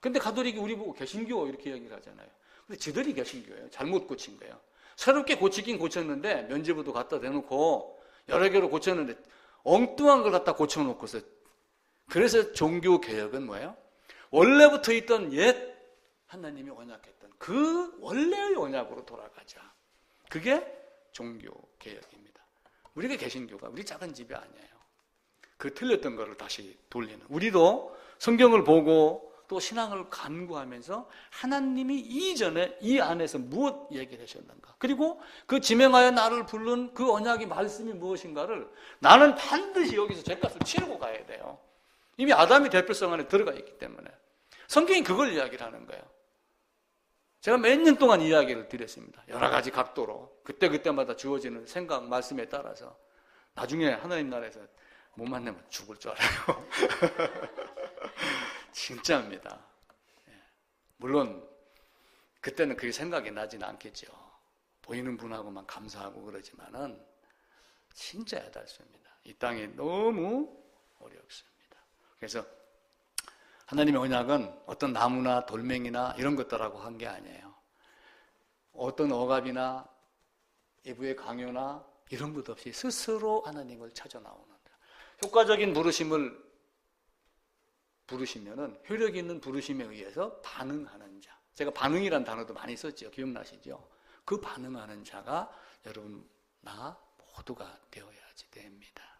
근데 가톨릭이 우리 보고 개신교 이렇게 얘기를 하잖아요. 근데 지들이 개신교예요. 잘못 고친 거예요. 새롭게 고치긴 고쳤는데 면죄부도 갖다 대놓고 여러 개로 고쳤는데 엉뚱한 걸 갖다 고쳐놓고서, 그래서 종교 개혁은 뭐예요? 원래부터 있던 옛 하나님이 언약했던 그 원래의 언약으로 돌아가자. 그게 종교 개혁입니다. 우리가 개신교가 우리 작은 집이 아니에요. 그 틀렸던 거를 다시 돌리는. 우리도 성경을 보고 또 신앙을 간구하면서 하나님이 이전에 이 안에서 무엇 얘기를 하셨는가, 그리고 그 지명하여 나를 부른 그 언약의 말씀이 무엇인가를 나는 반드시 여기서 죗값을 치르고 가야 돼요. 이미 아담이 대표성 안에 들어가 있기 때문에 성경이 그걸 이야기를 하는 거예요. 제가 몇 년 동안 이야기를 드렸습니다. 여러 가지 각도로 그때그때마다 주어지는 생각, 말씀에 따라서 나중에 하나님 나라에서 못 만나면 죽을 줄 알아요. 진짜입니다. 물론 그때는 그게 생각이 나지는 않겠죠. 보이는 분하고만 감사하고 그러지만은 진짜 야단수입니다. 이 땅이 너무 어렵습니다. 그래서 하나님의 언약은 어떤 나무나 돌멩이나 이런 것들하고 한 게 아니에요. 어떤 억압이나 예부의 강요나 이런 것 없이 스스로 하나님을 찾아 나오는 효과적인 부르시면은 효력 있는 부르심에 의해서 반응하는 자. 제가 반응이란 단어도 많이 썼죠. 기억나시죠? 그 반응하는 자가 여러분 나 모두가 되어야지 됩니다.